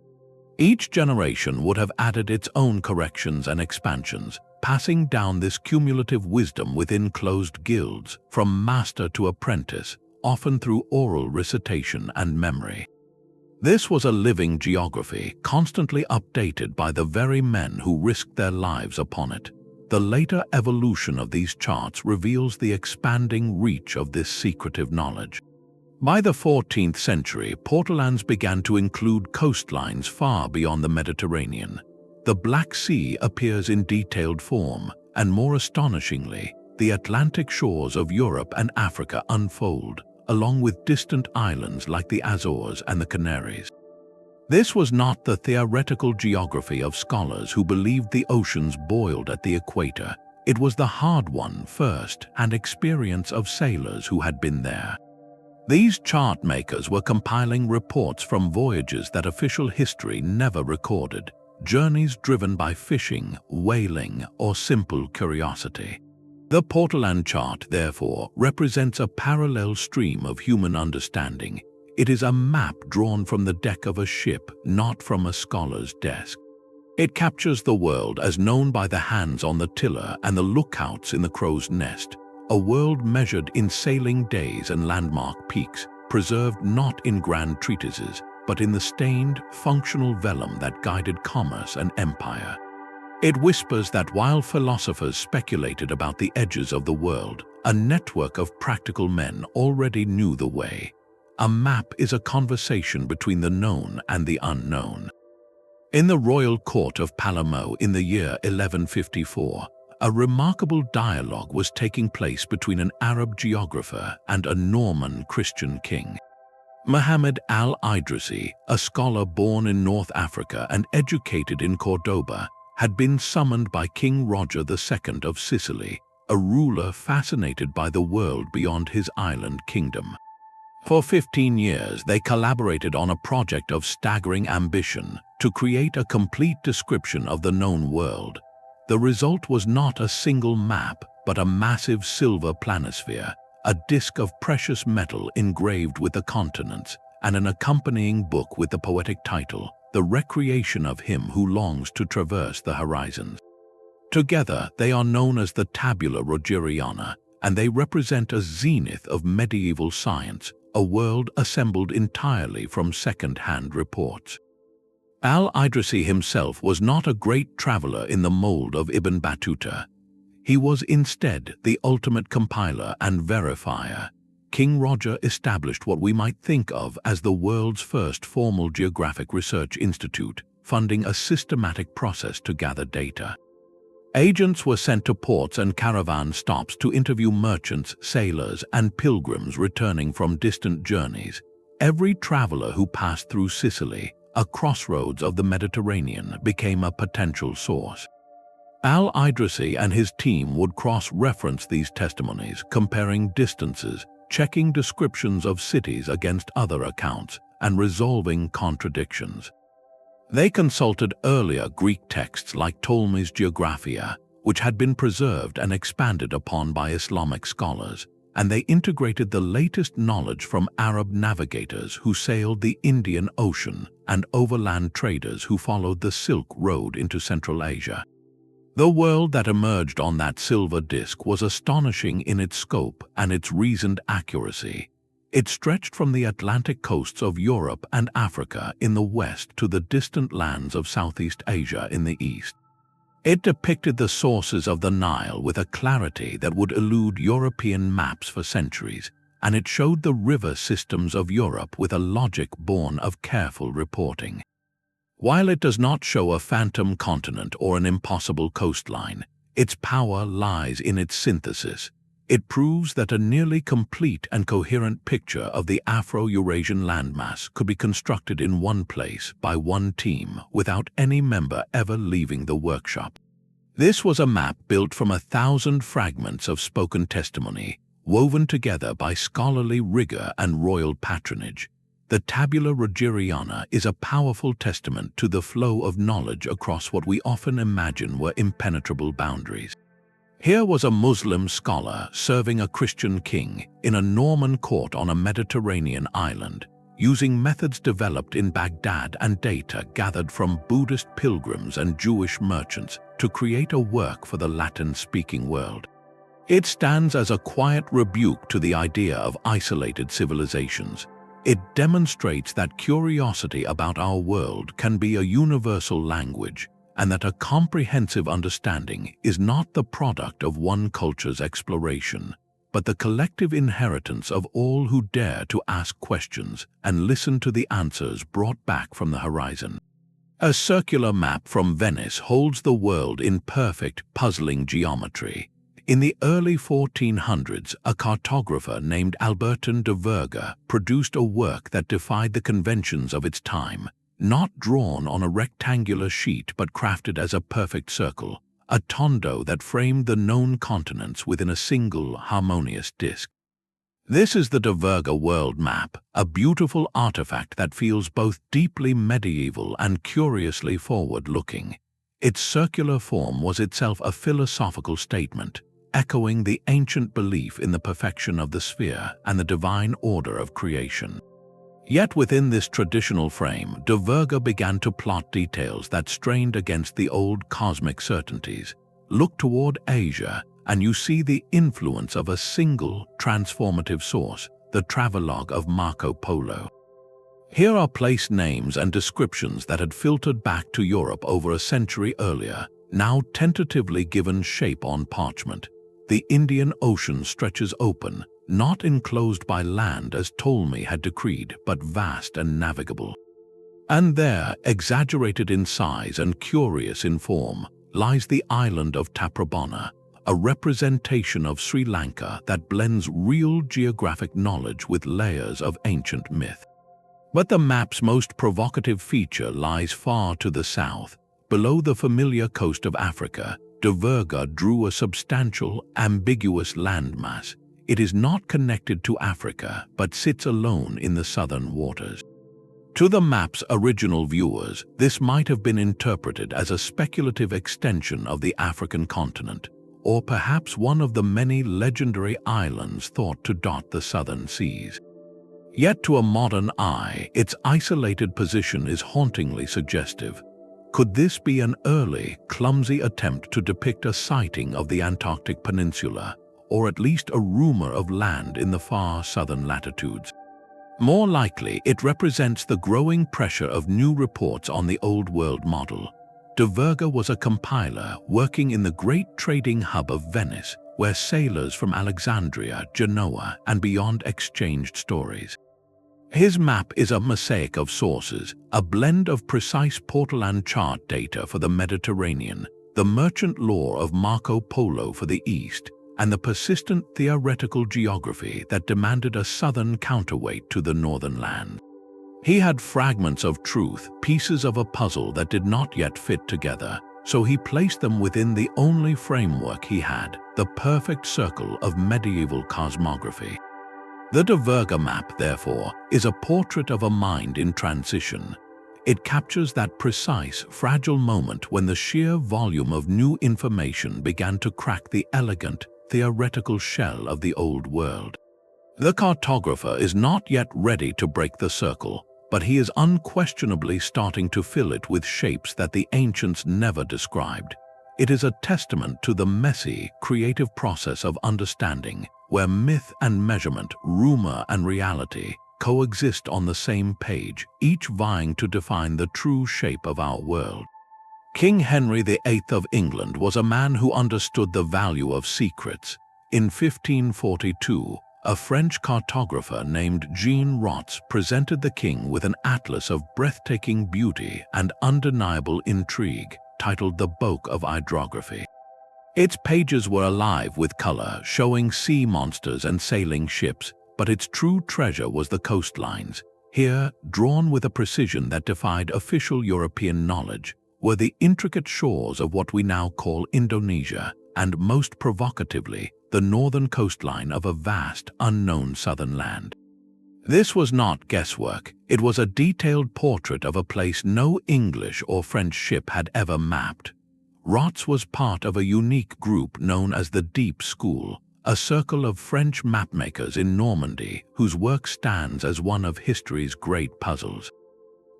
Each generation would have added its own corrections and expansions, passing down this cumulative wisdom within closed guilds, from master to apprentice, often through oral recitation and memory. This was a living geography, constantly updated by the very men who risked their lives upon it. The later evolution of these charts reveals the expanding reach of this secretive knowledge. By the 14th century, Portolans began to include coastlines far beyond the Mediterranean. The Black Sea appears in detailed form, and more astonishingly, the Atlantic shores of Europe and Africa unfold, along with distant islands like the Azores and the Canaries. This was not the theoretical geography of scholars who believed the oceans boiled at the equator. It was the hard-won first-hand experience of sailors who had been there. These chart makers were compiling reports from voyages that official history never recorded, journeys driven by fishing, whaling, or simple curiosity. The Portolan chart, therefore, represents a parallel stream of human understanding. It is a map drawn from the deck of a ship, not from a scholar's desk. It captures the world as known by the hands on the tiller and the lookouts in the crow's nest, a world measured in sailing days and landmark peaks, preserved not in grand treatises, but in the stained, functional vellum that guided commerce and empire. It whispers that while philosophers speculated about the edges of the world, a network of practical men already knew the way. A map is a conversation between the known and the unknown. In the royal court of Palermo in the year 1154, a remarkable dialogue was taking place between an Arab geographer and a Norman Christian king. Muhammad Al-Idrisi, a scholar born in North Africa and educated in Cordoba, had been summoned by King Roger II of Sicily, a ruler fascinated by the world beyond his island kingdom. For 15 years, they collaborated on a project of staggering ambition to create a complete description of the known world. The result was not a single map, but a massive silver planisphere, a disk of precious metal engraved with the continents, and an accompanying book with the poetic title, The Recreation of Him Who Longs to Traverse the Horizons. Together, they are known as the Tabula Rogeriana, and they represent a zenith of medieval science, a world assembled entirely from second-hand reports. Al-Idrisi himself was not a great traveler in the mold of Ibn Battuta. He was instead the ultimate compiler and verifier. King Roger established what we might think of as the world's first formal geographic research institute, funding a systematic process to gather data. Agents were sent to ports and caravan stops to interview merchants, sailors, and pilgrims returning from distant journeys. Every traveler who passed through Sicily, a crossroads of the Mediterranean, became a potential source. Al-Idrisi and his team would cross-reference these testimonies, comparing distances, checking descriptions of cities against other accounts, and resolving contradictions. They consulted earlier Greek texts like Ptolemy's Geographia, which had been preserved and expanded upon by Islamic scholars, and they integrated the latest knowledge from Arab navigators who sailed the Indian Ocean and overland traders who followed the Silk Road into Central Asia. The world that emerged on that silver disk was astonishing in its scope and its reasoned accuracy. It stretched from the Atlantic coasts of Europe and Africa in the west to the distant lands of Southeast Asia in the east. It depicted the sources of the Nile with a clarity that would elude European maps for centuries, and it showed the river systems of Europe with a logic born of careful reporting. While it does not show a phantom continent or an impossible coastline, its power lies in its synthesis. It proves that a nearly complete and coherent picture of the Afro-Eurasian landmass could be constructed in one place by one team without any member ever leaving the workshop. This was a map built from 1,000 fragments of spoken testimony, woven together by scholarly rigor and royal patronage. The Tabula Rogeriana is a powerful testament to the flow of knowledge across what we often imagine were impenetrable boundaries. Here was a Muslim scholar serving a Christian king in a Norman court on a Mediterranean island, using methods developed in Baghdad and data gathered from Buddhist pilgrims and Jewish merchants to create a work for the Latin-speaking world. It stands as a quiet rebuke to the idea of isolated civilizations. It demonstrates that curiosity about our world can be a universal language, and that a comprehensive understanding is not the product of one culture's exploration, but the collective inheritance of all who dare to ask questions and listen to the answers brought back from the horizon. A circular map from Venice holds the world in perfect, puzzling geometry. In the early 1400s, a cartographer named Albertin de Verga produced a work that defied the conventions of its time, not drawn on a rectangular sheet but crafted as a perfect circle, a tondo that framed the known continents within a single harmonious disk. This is the de Verga World Map, a beautiful artifact that feels both deeply medieval and curiously forward-looking. Its circular form was itself a philosophical statement, echoing the ancient belief in the perfection of the sphere and the divine order of creation. Yet within this traditional frame, de Verga began to plot details that strained against the old cosmic certainties. Look toward Asia, and you see the influence of a single transformative source, the travelogue of Marco Polo. Here are place names and descriptions that had filtered back to Europe over a century earlier, now tentatively given shape on parchment. The Indian Ocean stretches open, not enclosed by land as Ptolemy had decreed, but vast and navigable. And there, exaggerated in size and curious in form, lies the island of Taprobana, a representation of Sri Lanka that blends real geographic knowledge with layers of ancient myth. But the map's most provocative feature lies far to the south. Below the familiar coast of Africa, de Verga drew a substantial, ambiguous landmass. It is not connected to Africa, but sits alone in the southern waters. To the map's original viewers, this might have been interpreted as a speculative extension of the African continent, or perhaps one of the many legendary islands thought to dot the southern seas. Yet to a modern eye, its isolated position is hauntingly suggestive. Could this be an early, clumsy attempt to depict a sighting of the Antarctic Peninsula, or at least a rumor of land in the far southern latitudes? More likely, it represents the growing pressure of new reports on the Old World model. De Verga was a compiler working in the great trading hub of Venice, where sailors from Alexandria, Genoa, and beyond exchanged stories. His map is a mosaic of sources, a blend of precise Portolan chart data for the Mediterranean, the merchant lore of Marco Polo for the East, and the persistent theoretical geography that demanded a southern counterweight to the northern land. He had fragments of truth, pieces of a puzzle that did not yet fit together, so he placed them within the only framework he had, the perfect circle of medieval cosmography. The De Verga map, therefore, is a portrait of a mind in transition. It captures that precise, fragile moment when the sheer volume of new information began to crack the elegant, theoretical shell of the old world. The cartographer is not yet ready to break the circle, but he is unquestionably starting to fill it with shapes that the ancients never described. It is a testament to the messy, creative process of understanding, where myth and measurement, rumor and reality coexist on the same page, each vying to define the true shape of our world. King Henry VIII of England was a man who understood the value of secrets. In 1542, a French cartographer named Jean Rots presented the king with an atlas of breathtaking beauty and undeniable intrigue, titled The Book of Hydrography. Its pages were alive with color, showing sea monsters and sailing ships, but its true treasure was the coastlines. Here, drawn with a precision that defied official European knowledge, were the intricate shores of what we now call Indonesia, and most provocatively, the northern coastline of a vast, unknown southern land. This was not guesswork. It was a detailed portrait of a place no English or French ship had ever mapped. Rots was part of a unique group known as the Deep School, a circle of French mapmakers in Normandy whose work stands as one of history's great puzzles.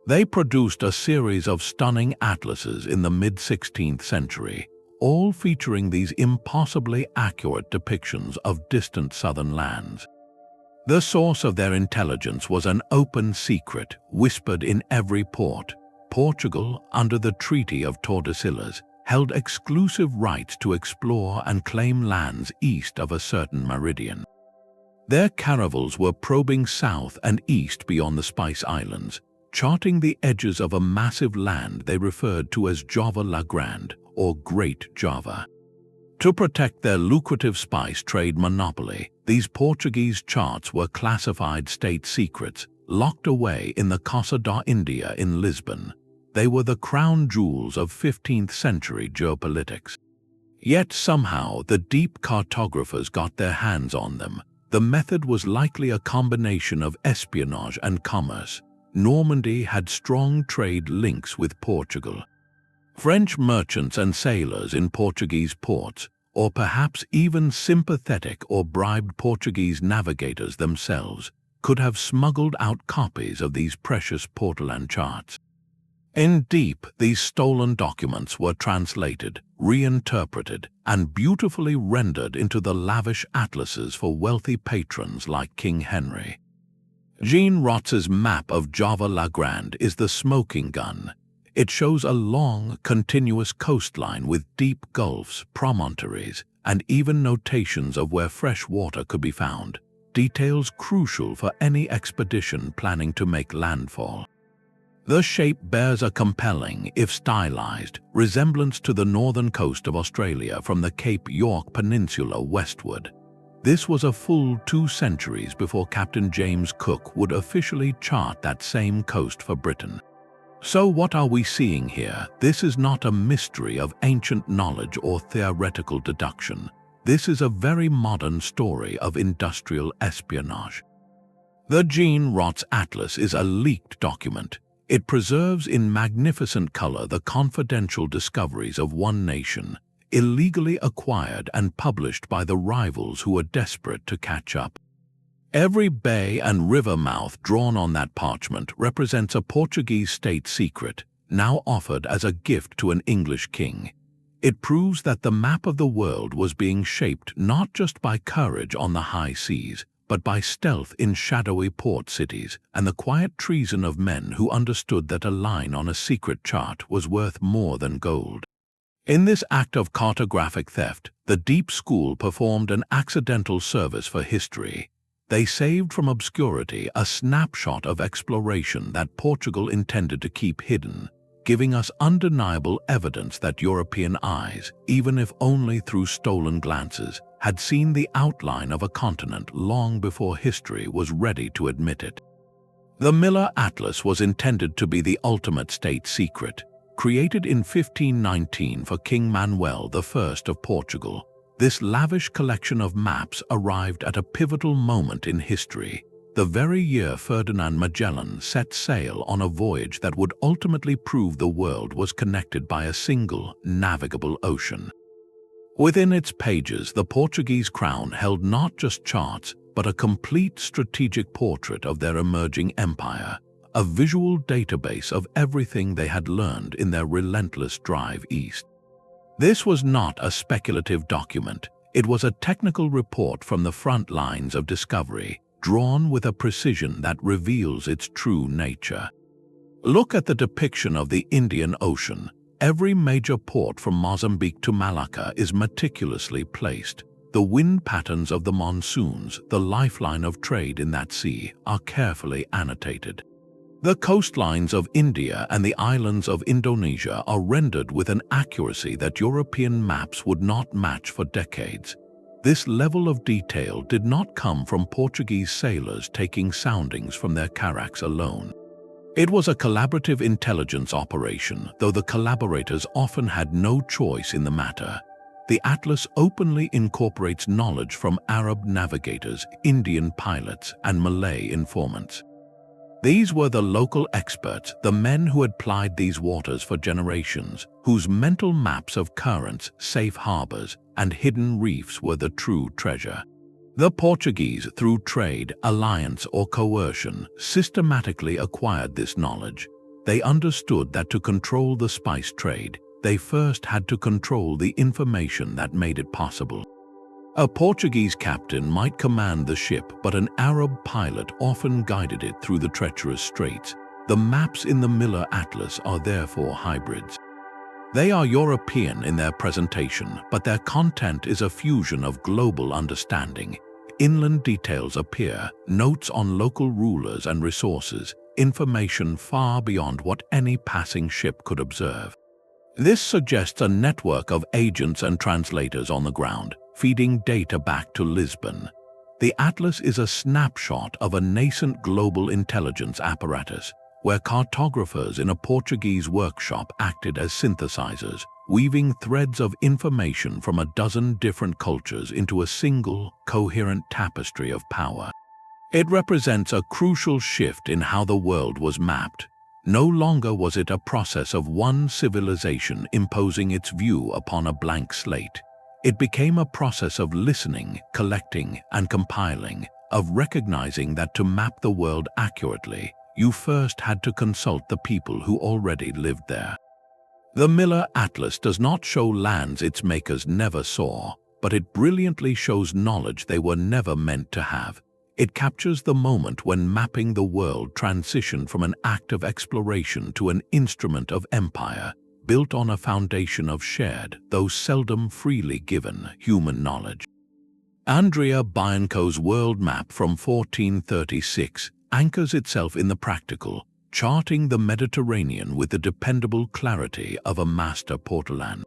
They produced a series of stunning atlases in the mid-16th century, all featuring these impossibly accurate depictions of distant southern lands. The source of their intelligence was an open secret whispered in every port. Portugal, under the Treaty of Tordesillas, held exclusive rights to explore and claim lands east of a certain meridian. Their caravels were probing south and east beyond the Spice Islands, charting the edges of a massive land they referred to as Java la Grande, or Great Java. To protect their lucrative spice trade monopoly, these Portuguese charts were classified state secrets, locked away in the Casa da India in Lisbon. They were the crown jewels of 15th century geopolitics. Yet somehow the deep cartographers got their hands on them. The method was likely a combination of espionage and commerce. Normandy had strong trade links with Portugal. French merchants and sailors in Portuguese ports, or perhaps even sympathetic or bribed Portuguese navigators themselves, could have smuggled out copies of these precious Portolan charts. In deep, these stolen documents were translated, reinterpreted, and beautifully rendered into the lavish atlases for wealthy patrons like King Henry. Jean Rots's map of Java la Grande is the smoking gun. It shows a long, continuous coastline with deep gulfs, promontories, and even notations of where fresh water could be found, details crucial for any expedition planning to make landfall. The shape bears a compelling, if stylized, resemblance to the northern coast of Australia from the Cape York Peninsula westward. This was a full 2 centuries before Captain James Cook would officially chart that same coast for Britain. So what are we seeing here? This is not a mystery of ancient knowledge or theoretical deduction. This is a very modern story of industrial espionage. The Jean Rots Atlas is a leaked document. It preserves in magnificent color the confidential discoveries of one nation, illegally acquired and published by the rivals who were desperate to catch up. Every bay and river mouth drawn on that parchment represents a Portuguese state secret, now offered as a gift to an English king. It proves that the map of the world was being shaped not just by courage on the high seas, but by stealth in shadowy port cities and the quiet treason of men who understood that a line on a secret chart was worth more than gold. In this act of cartographic theft, the Deep School performed an accidental service for history. They saved from obscurity a snapshot of exploration that Portugal intended to keep hidden, giving us undeniable evidence that European eyes, even if only through stolen glances, had seen the outline of a continent long before history was ready to admit it. The Miller Atlas was intended to be the ultimate state secret. Created in 1519 for King Manuel I of Portugal, this lavish collection of maps arrived at a pivotal moment in history, the very year Ferdinand Magellan set sail on a voyage that would ultimately prove the world was connected by a single, navigable ocean. Within its pages, the Portuguese crown held not just charts, but a complete strategic portrait of their emerging empire, a visual database of everything they had learned in their relentless drive east. This was not a speculative document. It was a technical report from the front lines of discovery, drawn with a precision that reveals its true nature. Look at the depiction of the Indian Ocean. Every major port from Mozambique to Malacca is meticulously placed. The wind patterns of the monsoons, the lifeline of trade in that sea, are carefully annotated. The coastlines of India and the islands of Indonesia are rendered with an accuracy that European maps would not match for decades. This level of detail did not come from Portuguese sailors taking soundings from their carracks alone. It was a collaborative intelligence operation, though the collaborators often had no choice in the matter. The atlas openly incorporates knowledge from Arab navigators, Indian pilots, and Malay informants. These were the local experts, the men who had plied these waters for generations, whose mental maps of currents, safe harbors, and hidden reefs were the true treasure. The Portuguese, through trade, alliance, or coercion, systematically acquired this knowledge. They understood that to control the spice trade, they first had to control the information that made it possible. A Portuguese captain might command the ship, but an Arab pilot often guided it through the treacherous straits. The maps in the Miller Atlas are therefore hybrids. They are European in their presentation, but their content is a fusion of global understanding. Inland details appear, notes on local rulers and resources, information far beyond what any passing ship could observe. This suggests a network of agents and translators on the ground, feeding data back to Lisbon. The Atlas is a snapshot of a nascent global intelligence apparatus, where cartographers in a Portuguese workshop acted as synthesizers, weaving threads of information from a dozen different cultures into a single, coherent tapestry of power. It represents a crucial shift in how the world was mapped. No longer was it a process of one civilization imposing its view upon a blank slate. It became a process of listening, collecting, and compiling, of recognizing that to map the world accurately, you first had to consult the people who already lived there. The Miller Atlas does not show lands its makers never saw, but it brilliantly shows knowledge they were never meant to have. It captures the moment when mapping the world transitioned from an act of exploration to an instrument of empire, built on a foundation of shared, though seldom freely given, human knowledge. Andrea Bianco's world map from 1436 anchors itself in the practical, charting the Mediterranean with the dependable clarity of a master Portolan.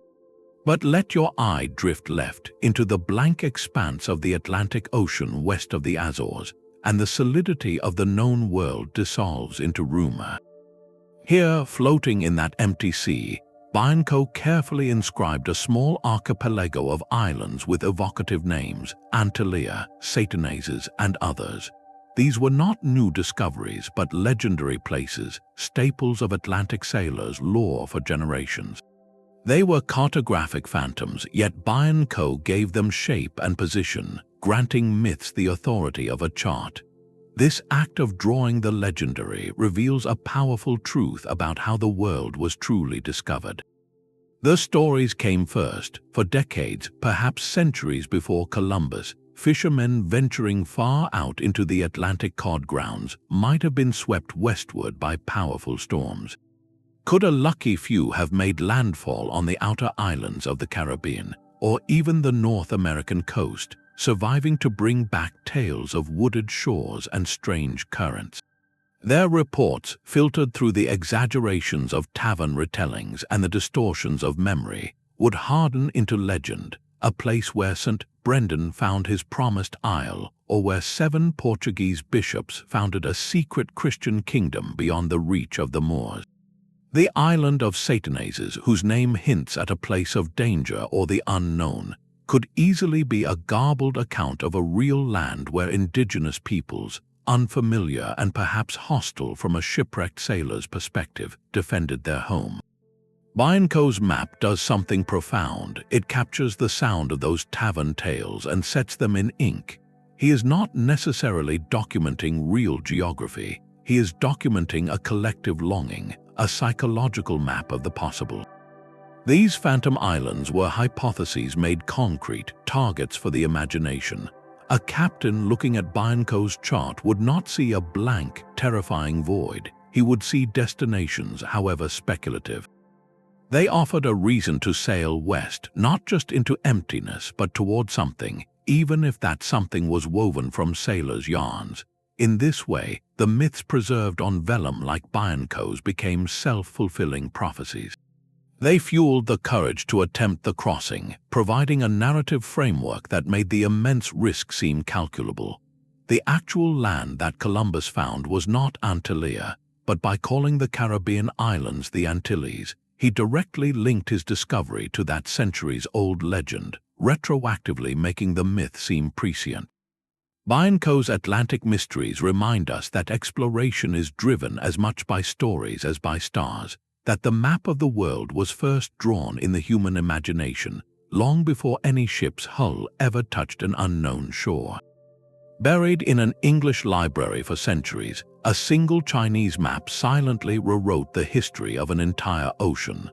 But let your eye drift left into the blank expanse of the Atlantic Ocean west of the Azores, and the solidity of the known world dissolves into rumor. Here, floating in that empty sea, Bianco carefully inscribed a small archipelago of islands with evocative names, Antalya, Satanas, and others. These were not new discoveries, but legendary places, staples of Atlantic sailors' lore for generations. They were cartographic phantoms, yet Bianco gave them shape and position, granting myths the authority of a chart. This act of drawing the legendary reveals a powerful truth about how the world was truly discovered. The stories came first, for decades, perhaps centuries before Columbus, fishermen venturing far out into the Atlantic cod grounds might have been swept westward by powerful storms. Could a lucky few have made landfall on the outer islands of the Caribbean, or even the North American coast, surviving to bring back tales of wooded shores and strange currents? Their reports, filtered through the exaggerations of tavern retellings and the distortions of memory, would harden into legend, a place where St. Brendan found his promised isle, or where 7 Portuguese bishops founded a secret Christian kingdom beyond the reach of the Moors. The island of Satanas, whose name hints at a place of danger or the unknown, could easily be a garbled account of a real land where indigenous peoples, unfamiliar and perhaps hostile from a shipwrecked sailor's perspective, defended their home. Bianco's map does something profound. It captures the sound of those tavern tales and sets them in ink. He is not necessarily documenting real geography. He is documenting a collective longing, a psychological map of the possible. These phantom islands were hypotheses made concrete, targets for the imagination. A captain looking at Bianco's chart would not see a blank, terrifying void. He would see destinations, however speculative. They offered a reason to sail west, not just into emptiness, but toward something, even if that something was woven from sailors' yarns. In this way, the myths preserved on vellum like Bianco's became self-fulfilling prophecies. They fueled the courage to attempt the crossing, providing a narrative framework that made the immense risk seem calculable. The actual land that Columbus found was not Antillia, but by calling the Caribbean islands the Antilles, he directly linked his discovery to that centuries-old legend, retroactively making the myth seem prescient. Bianco's Atlantic mysteries remind us that exploration is driven as much by stories as by stars, that the map of the world was first drawn in the human imagination, long before any ship's hull ever touched an unknown shore. Buried in an English library for centuries, a single Chinese map silently rewrote the history of an entire ocean.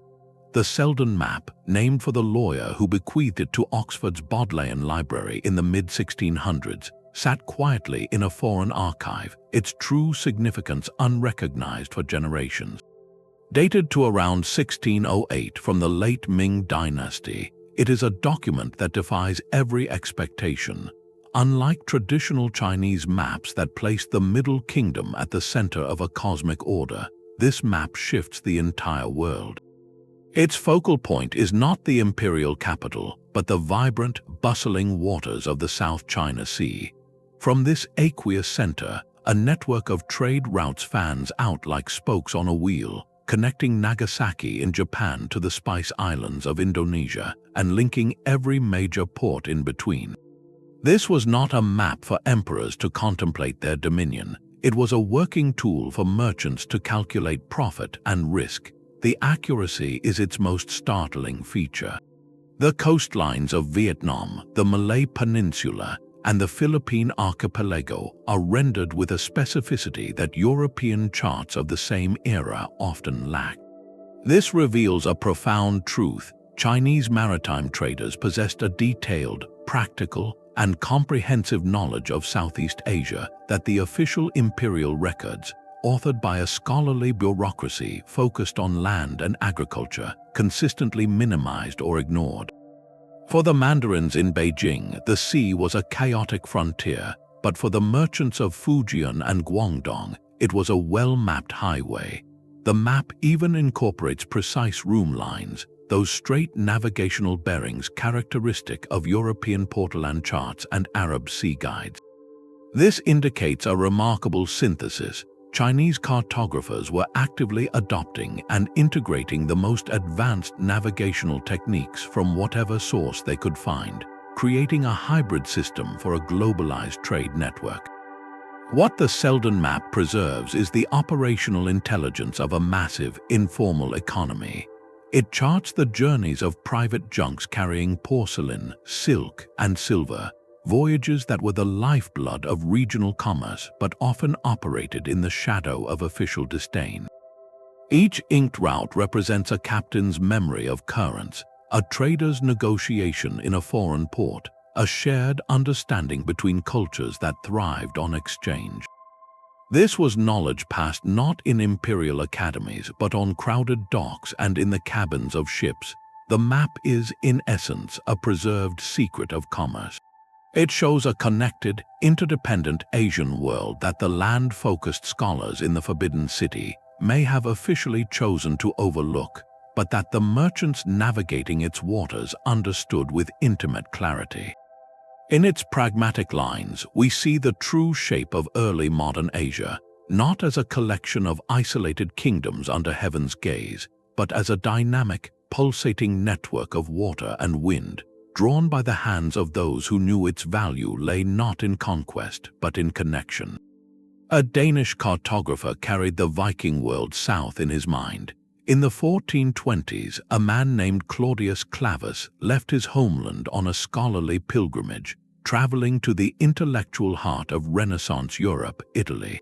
The Selden map, named for the lawyer who bequeathed it to Oxford's Bodleian Library in the mid-1600s, sat quietly in a foreign archive, its true significance unrecognized for generations. Dated to around 1608 from the late Ming dynasty, it is a document that defies every expectation. Unlike traditional Chinese maps that place the Middle Kingdom at the center of a cosmic order, this map shifts the entire world. Its focal point is not the imperial capital, but the vibrant, bustling waters of the South China Sea. From this aqueous center, a network of trade routes fans out like spokes on a wheel, connecting Nagasaki in Japan to the Spice Islands of Indonesia and linking every major port in between. This was not a map for emperors to contemplate their dominion. It was a working tool for merchants to calculate profit and risk. The accuracy is its most startling feature. The coastlines of Vietnam, the Malay Peninsula, and the Philippine archipelago are rendered with a specificity that European charts of the same era often lack. This reveals a profound truth. Chinese maritime traders possessed a detailed, practical, and comprehensive knowledge of Southeast Asia that the official imperial records, authored by a scholarly bureaucracy focused on land and agriculture, consistently minimized or ignored. For the mandarins in Beijing, the sea was a chaotic frontier, but for the merchants of Fujian and Guangdong, it was a well-mapped highway. The map even incorporates precise room lines, those straight navigational bearings characteristic of European Portolan charts and Arab sea guides. This indicates a remarkable synthesis. Chinese cartographers were actively adopting and integrating the most advanced navigational techniques from whatever source they could find, creating a hybrid system for a globalized trade network. What the Selden map preserves is the operational intelligence of a massive, informal economy. It charts the journeys of private junks carrying porcelain, silk, and silver, voyages that were the lifeblood of regional commerce but often operated in the shadow of official disdain. Each inked route represents a captain's memory of currents, a trader's negotiation in a foreign port, a shared understanding between cultures that thrived on exchange. This was knowledge passed not in imperial academies but on crowded docks and in the cabins of ships. The map is, in essence, a preserved secret of commerce. It shows a connected, interdependent Asian world that the land-focused scholars in the Forbidden City may have officially chosen to overlook, but that the merchants navigating its waters understood with intimate clarity. In its pragmatic lines, we see the true shape of early modern Asia, not as a collection of isolated kingdoms under heaven's gaze, but as a dynamic, pulsating network of water and wind, drawn by the hands of those who knew its value lay not in conquest, but in connection. A Danish cartographer carried the Viking world south in his mind. In the 1420s, a man named Claudius Clavus left his homeland on a scholarly pilgrimage, traveling to the intellectual heart of Renaissance Europe, Italy.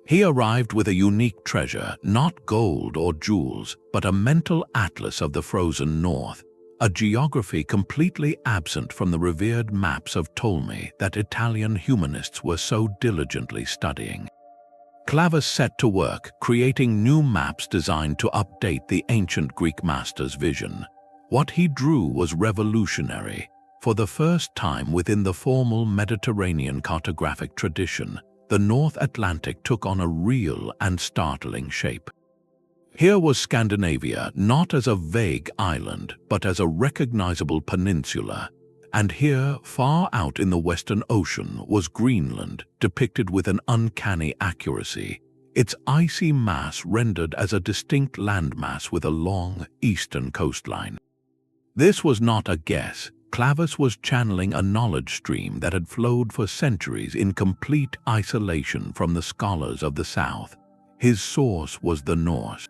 He arrived with a unique treasure, not gold or jewels, but a mental atlas of the frozen north, a geography completely absent from the revered maps of Ptolemy that Italian humanists were so diligently studying. Clavus set to work creating new maps designed to update the ancient Greek master's vision. What he drew was revolutionary. For the first time within the formal Mediterranean cartographic tradition, the North Atlantic took on a real and startling shape. Here was Scandinavia not as a vague island, but as a recognizable peninsula. And here, far out in the Western Ocean, was Greenland, depicted with an uncanny accuracy, its icy mass rendered as a distinct landmass with a long, eastern coastline. This was not a guess. Clavus was channeling a knowledge stream that had flowed for centuries in complete isolation from the scholars of the South. His source was the Norse.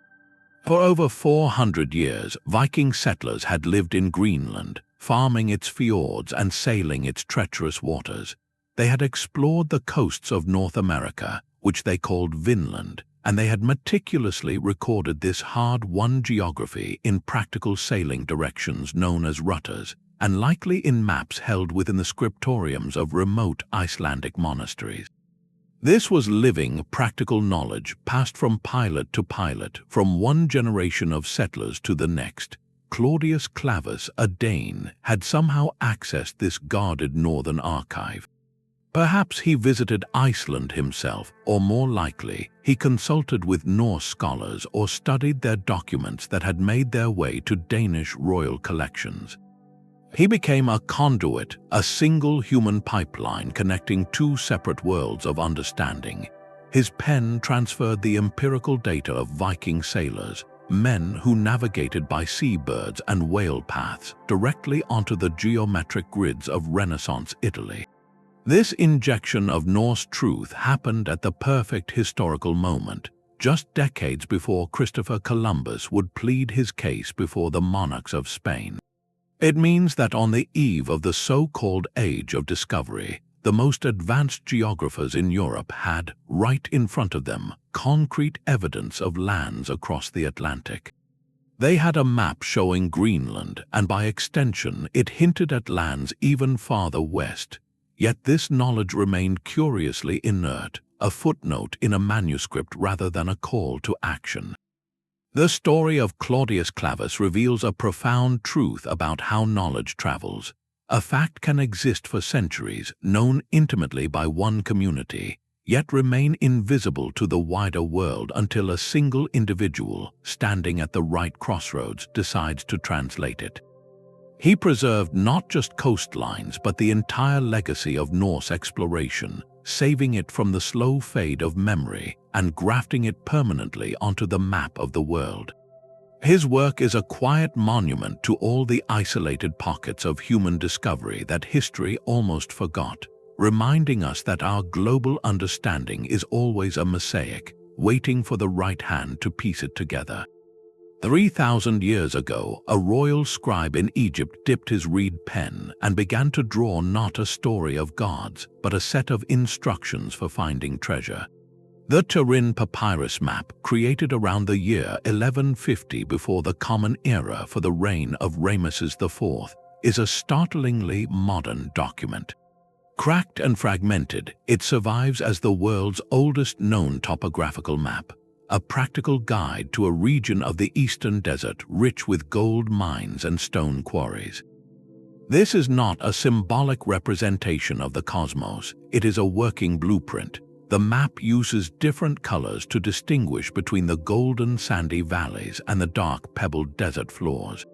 For over 400 years, Viking settlers had lived in Greenland, farming its fjords and sailing its treacherous waters. They had explored the coasts of North America, which they called Vinland, and they had meticulously recorded this hard-won geography in practical sailing directions known as rutters, and likely in maps held within the scriptoriums of remote Icelandic monasteries. This was living, practical knowledge passed from pilot to pilot, from one generation of settlers to the next. Claudius Clavus, a Dane, had somehow accessed this guarded northern archive. Perhaps he visited Iceland himself, or more likely, he consulted with Norse scholars or studied their documents that had made their way to Danish royal collections. He became a conduit, a single human pipeline connecting two separate worlds of understanding. His pen transferred the empirical data of Viking sailors, men who navigated by seabirds and whale paths, directly onto the geometric grids of Renaissance Italy. This injection of Norse truth happened at the perfect historical moment, just decades before Christopher Columbus would plead his case before the monarchs of Spain. It means that on the eve of the so-called Age of Discovery, the most advanced geographers in Europe had, right in front of them, concrete evidence of lands across the Atlantic. They had a map showing Greenland, and by extension, it hinted at lands even farther west. Yet this knowledge remained curiously inert, a footnote in a manuscript rather than a call to action. The story of Claudius Clavus reveals a profound truth about how knowledge travels. A fact can exist for centuries, known intimately by one community, yet remain invisible to the wider world until a single individual, standing at the right crossroads, decides to translate it. He preserved not just coastlines but the entire legacy of Norse exploration, saving it from the slow fade of memory and grafting it permanently onto the map of the world. His work is a quiet monument to all the isolated pockets of human discovery that history almost forgot, reminding us that our global understanding is always a mosaic, waiting for the right hand to piece it together. 3,000 years ago, a royal scribe in Egypt dipped his reed pen and began to draw not a story of gods, but a set of instructions for finding treasure. The Turin papyrus map, created around the year 1150 before the Common Era for the reign of Ramesses IV, is a startlingly modern document. Cracked and fragmented, it survives as the world's oldest known topographical map, a practical guide to a region of the eastern desert rich with gold mines and stone quarries. This is not a symbolic representation of the cosmos, it is a working blueprint. The map uses different colors to distinguish between the golden sandy valleys and the dark pebbled desert floors.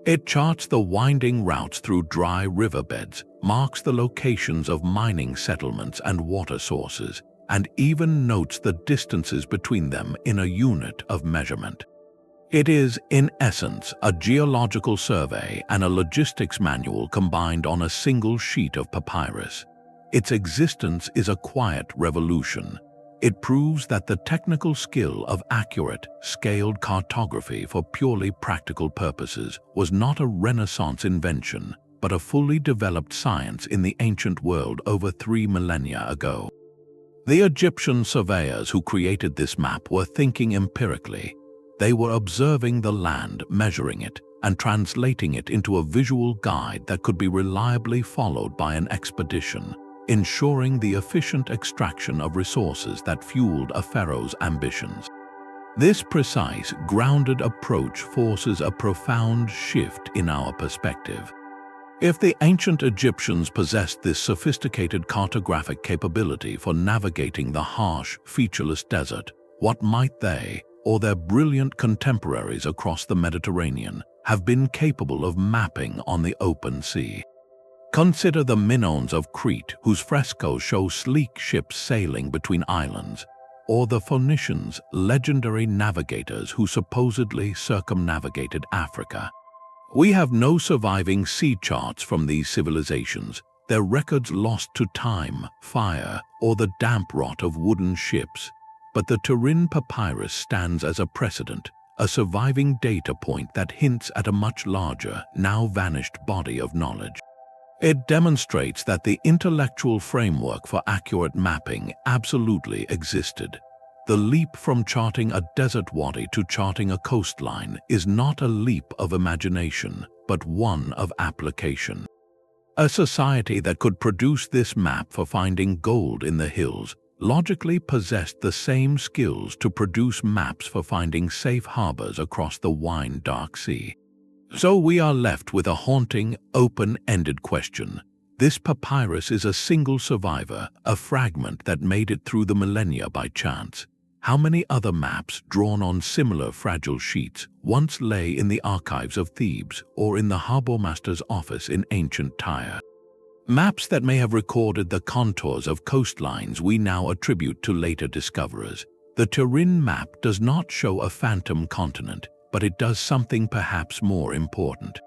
It charts the winding routes through dry riverbeds, marks the locations of mining settlements and water sources, and even notes the distances between them in a unit of measurement. It is, in essence, a geological survey and a logistics manual combined on a single sheet of papyrus. Its existence is a quiet revolution. It proves that the technical skill of accurate, scaled cartography for purely practical purposes was not a Renaissance invention, but a fully developed science in the ancient world over 3 millennia ago. The Egyptian surveyors who created this map were thinking empirically. They were observing the land, measuring it, and translating it into a visual guide that could be reliably followed by an expedition, ensuring the efficient extraction of resources that fueled a pharaoh's ambitions. This precise, grounded approach forces a profound shift in our perspective. If the ancient Egyptians possessed this sophisticated cartographic capability for navigating the harsh, featureless desert, what might they, or their brilliant contemporaries across the Mediterranean, have been capable of mapping on the open sea? Consider the Minoans of Crete, whose frescoes show sleek ships sailing between islands, or the Phoenicians, legendary navigators who supposedly circumnavigated Africa. We have no surviving sea charts from these civilizations, their records lost to time, fire, or the damp rot of wooden ships. But the Turin papyrus stands as a precedent, a surviving data point that hints at a much larger, now vanished body of knowledge. It demonstrates that the intellectual framework for accurate mapping absolutely existed. The leap from charting a desert wadi to charting a coastline is not a leap of imagination, but one of application. A society that could produce this map for finding gold in the hills logically possessed the same skills to produce maps for finding safe harbors across the wide dark sea. So we are left with a haunting, open-ended question. This papyrus is a single survivor, a fragment that made it through the millennia by chance. How many other maps drawn on similar fragile sheets once lay in the archives of Thebes or in the harbormaster's office in ancient Tyre? Maps that may have recorded the contours of coastlines we now attribute to later discoverers. The Turin map does not show a phantom continent, but it does something perhaps more important.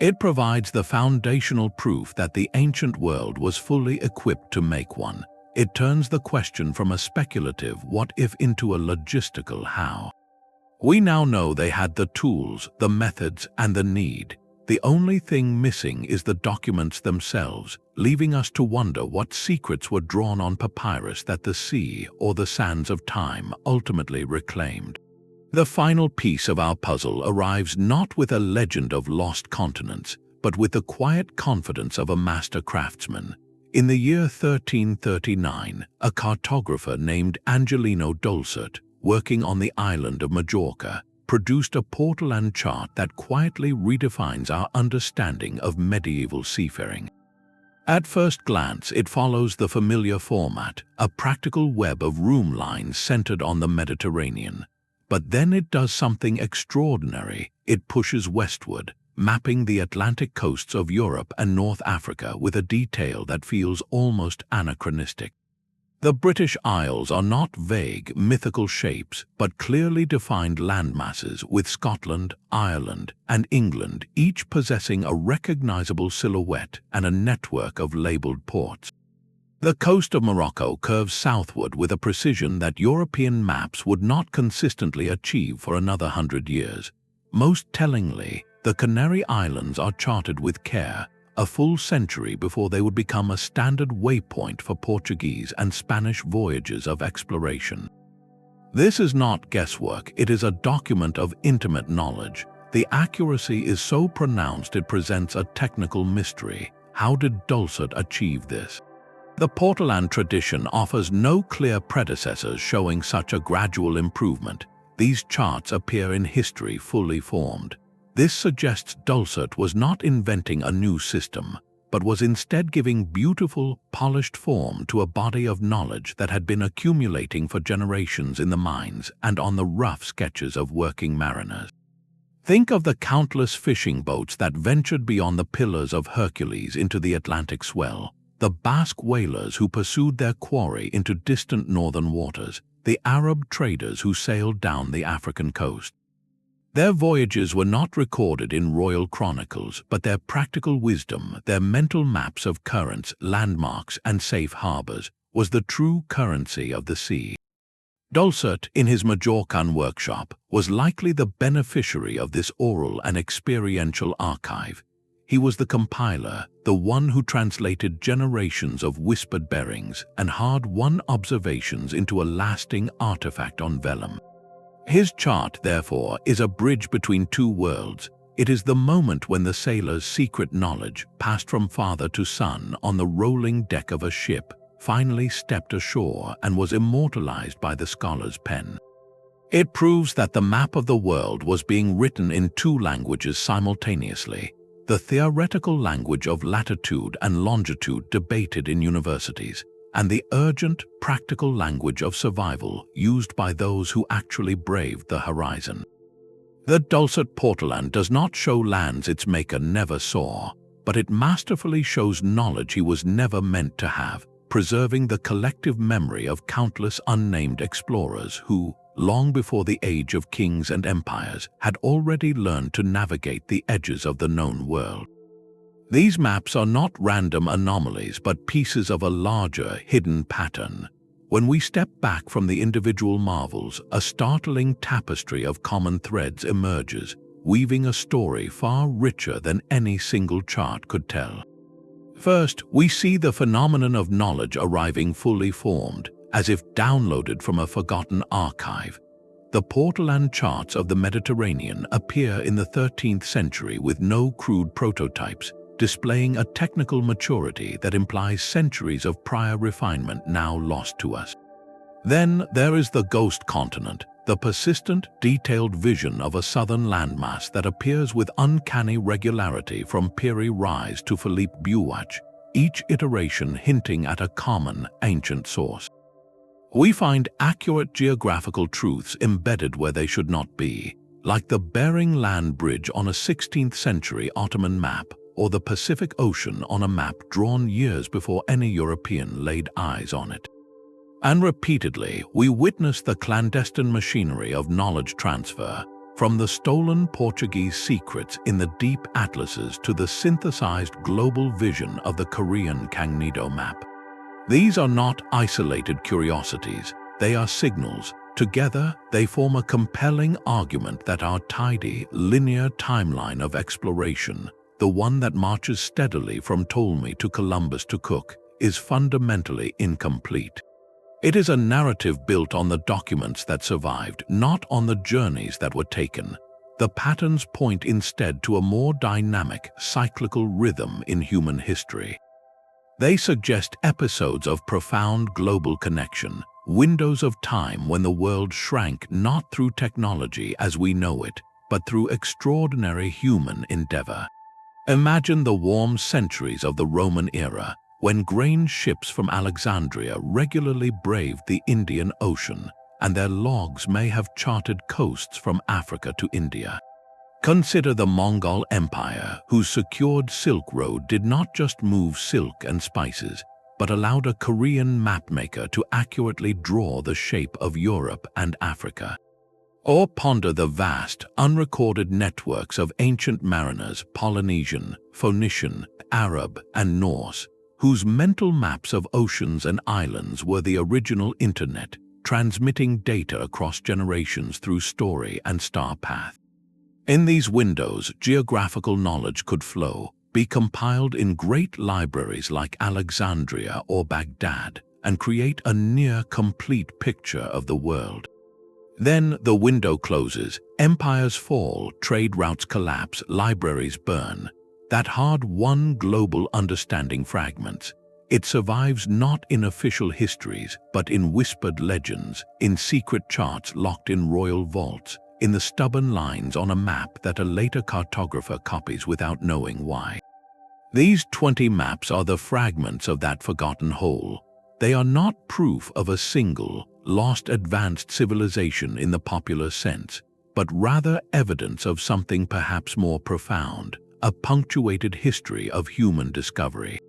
It provides the foundational proof that the ancient world was fully equipped to make one. It turns the question from a speculative what if into a logistical how. We now know they had the tools, the methods, and the need. The only thing missing is the documents themselves, leaving us to wonder what secrets were drawn on papyrus that the sea or the sands of time ultimately reclaimed. The final piece of our puzzle arrives not with a legend of lost continents, but with the quiet confidence of a master craftsman. In the year 1339, a cartographer named Angelino Dolcet, working on the island of Majorca, produced a Portolan chart that quietly redefines our understanding of medieval seafaring. At first glance, it follows the familiar format, a practical web of room lines centered on the Mediterranean. But then it does something extraordinary. It pushes westward, mapping the Atlantic coasts of Europe and North Africa with a detail that feels almost anachronistic. The British Isles are not vague, mythical shapes, but clearly defined landmasses with Scotland, Ireland, and England each possessing a recognizable silhouette and a network of labeled ports. The coast of Morocco curves southward with a precision that European maps would not consistently achieve for another 100 years. Most tellingly, the Canary Islands are charted with care, a full century before they would become a standard waypoint for Portuguese and Spanish voyages of exploration. This is not guesswork, it is a document of intimate knowledge, The accuracy is so pronounced it presents a technical mystery. How did Dulcet achieve this? The Portolan tradition offers no clear predecessors showing such a gradual improvement. These charts appear in history fully formed. This suggests Dulcet was not inventing a new system, but was instead giving beautiful, polished form to a body of knowledge that had been accumulating for generations in the minds and on the rough sketches of working mariners. Think of the countless fishing boats that ventured beyond the Pillars of Hercules into the Atlantic swell, the Basque whalers who pursued their quarry into distant northern waters, the Arab traders who sailed down the African coast. Their voyages were not recorded in royal chronicles, but their practical wisdom, their mental maps of currents, landmarks, and safe harbors, was the true currency of the sea. Dulcet, in his Majorcan workshop, was likely the beneficiary of this oral and experiential archive. He was the compiler, the one who translated generations of whispered bearings and hard-won observations into a lasting artifact on vellum. His chart, therefore, is a bridge between two worlds. It is the moment when the sailor's secret knowledge, passed from father to son on the rolling deck of a ship, finally stepped ashore and was immortalized by the scholar's pen. It proves that the map of the world was being written in two languages simultaneously. The theoretical language of latitude and longitude debated in universities, and the urgent, practical language of survival used by those who actually braved the horizon. The Dulcet Portolan does not show lands its maker never saw, but it masterfully shows knowledge he was never meant to have, preserving the collective memory of countless unnamed explorers who, long before the age of kings and empires, had already learned to navigate the edges of the known world. These maps are not random anomalies but pieces of a larger, hidden pattern. When we step back from the individual marvels, a startling tapestry of common threads emerges, weaving a story far richer than any single chart could tell. First, we see the phenomenon of knowledge arriving fully formed, as if downloaded from a forgotten archive. The Portolan charts of the Mediterranean appear in the 13th century with no crude prototypes, displaying a technical maturity that implies centuries of prior refinement now lost to us. Then there is the ghost continent, the persistent, detailed vision of a southern landmass that appears with uncanny regularity from Piri Reis to Philippe Buache, each iteration hinting at a common, ancient source. We find accurate geographical truths embedded where they should not be, like the Bering land bridge on a 16th century Ottoman map, or the Pacific Ocean on a map drawn years before any European laid eyes on it. And repeatedly, we witness the clandestine machinery of knowledge transfer, from the stolen Portuguese secrets in the deep atlases to the synthesized global vision of the Korean Kangnido map. These are not isolated curiosities, they are signals. Together, they form a compelling argument that our tidy, linear timeline of exploration, the one that marches steadily from Ptolemy to Columbus to Cook, is fundamentally incomplete. It is a narrative built on the documents that survived, not on the journeys that were taken. The patterns point instead to a more dynamic, cyclical rhythm in human history. They suggest episodes of profound global connection, windows of time when the world shrank not through technology as we know it, but through extraordinary human endeavor. Imagine the warm centuries of the Roman era, when grain ships from Alexandria regularly braved the Indian Ocean, and their logs may have charted coasts from Africa to India. Consider the Mongol Empire, whose secured Silk Road did not just move silk and spices, but allowed a Korean mapmaker to accurately draw the shape of Europe and Africa. Or ponder the vast, unrecorded networks of ancient mariners, Polynesian, Phoenician, Arab, and Norse, whose mental maps of oceans and islands were the original internet, transmitting data across generations through story and star path. In these windows, geographical knowledge could flow, be compiled in great libraries like Alexandria or Baghdad, and create a near-complete picture of the world. Then the window closes, empires fall, trade routes collapse, libraries burn. That hard-won global understanding fragments. It survives not in official histories, but in whispered legends, in secret charts locked in royal vaults, in the stubborn lines on a map that a later cartographer copies without knowing why. These 20 maps are the fragments of that forgotten whole. They are not proof of a single, lost advanced civilization in the popular sense, but rather evidence of something perhaps more profound, a punctuated history of human discovery.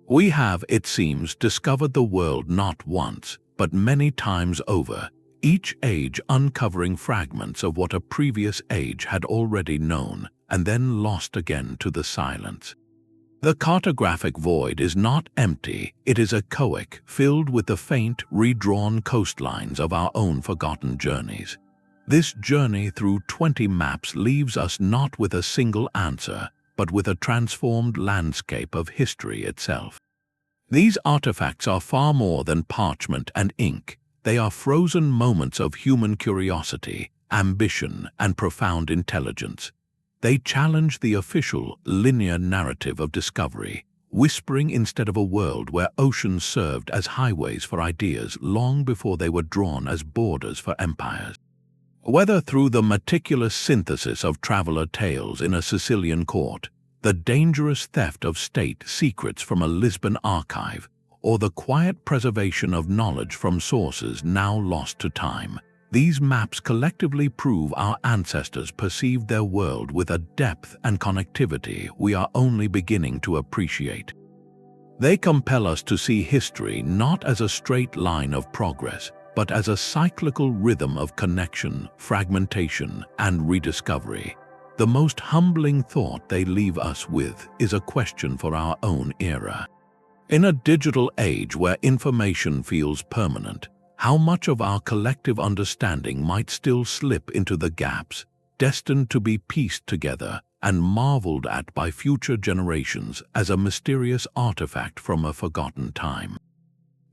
We have, it seems, discovered the world not once, but many times over, each age uncovering fragments of what a previous age had already known, and then lost again to the silence. The cartographic void is not empty, it is echoic, filled with the faint, redrawn coastlines of our own forgotten journeys. This journey through 20 maps leaves us not with a single answer, but with a transformed landscape of history itself. These artifacts are far more than parchment and ink. They are frozen moments of human curiosity, ambition, and profound intelligence. They challenge the official, linear narrative of discovery, whispering instead of a world where oceans served as highways for ideas long before they were drawn as borders for empires. Whether through the meticulous synthesis of traveler tales in a Sicilian court, the dangerous theft of state secrets from a Lisbon archive, or the quiet preservation of knowledge from sources now lost to time, these maps collectively prove our ancestors perceived their world with a depth and connectivity we are only beginning to appreciate. They compel us to see history not as a straight line of progress, but as a cyclical rhythm of connection, fragmentation, and rediscovery. The most humbling thought they leave us with is a question for our own era. In a digital age where information feels permanent, how much of our collective understanding might still slip into the gaps, destined to be pieced together and marveled at by future generations as a mysterious artifact from a forgotten time?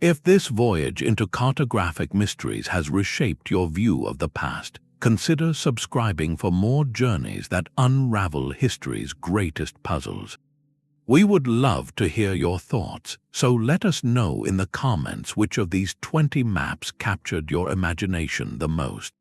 If this voyage into cartographic mysteries has reshaped your view of the past, consider subscribing for more journeys that unravel history's greatest puzzles. We would love to hear your thoughts, so let us know in the comments which of these 20 maps captured your imagination the most.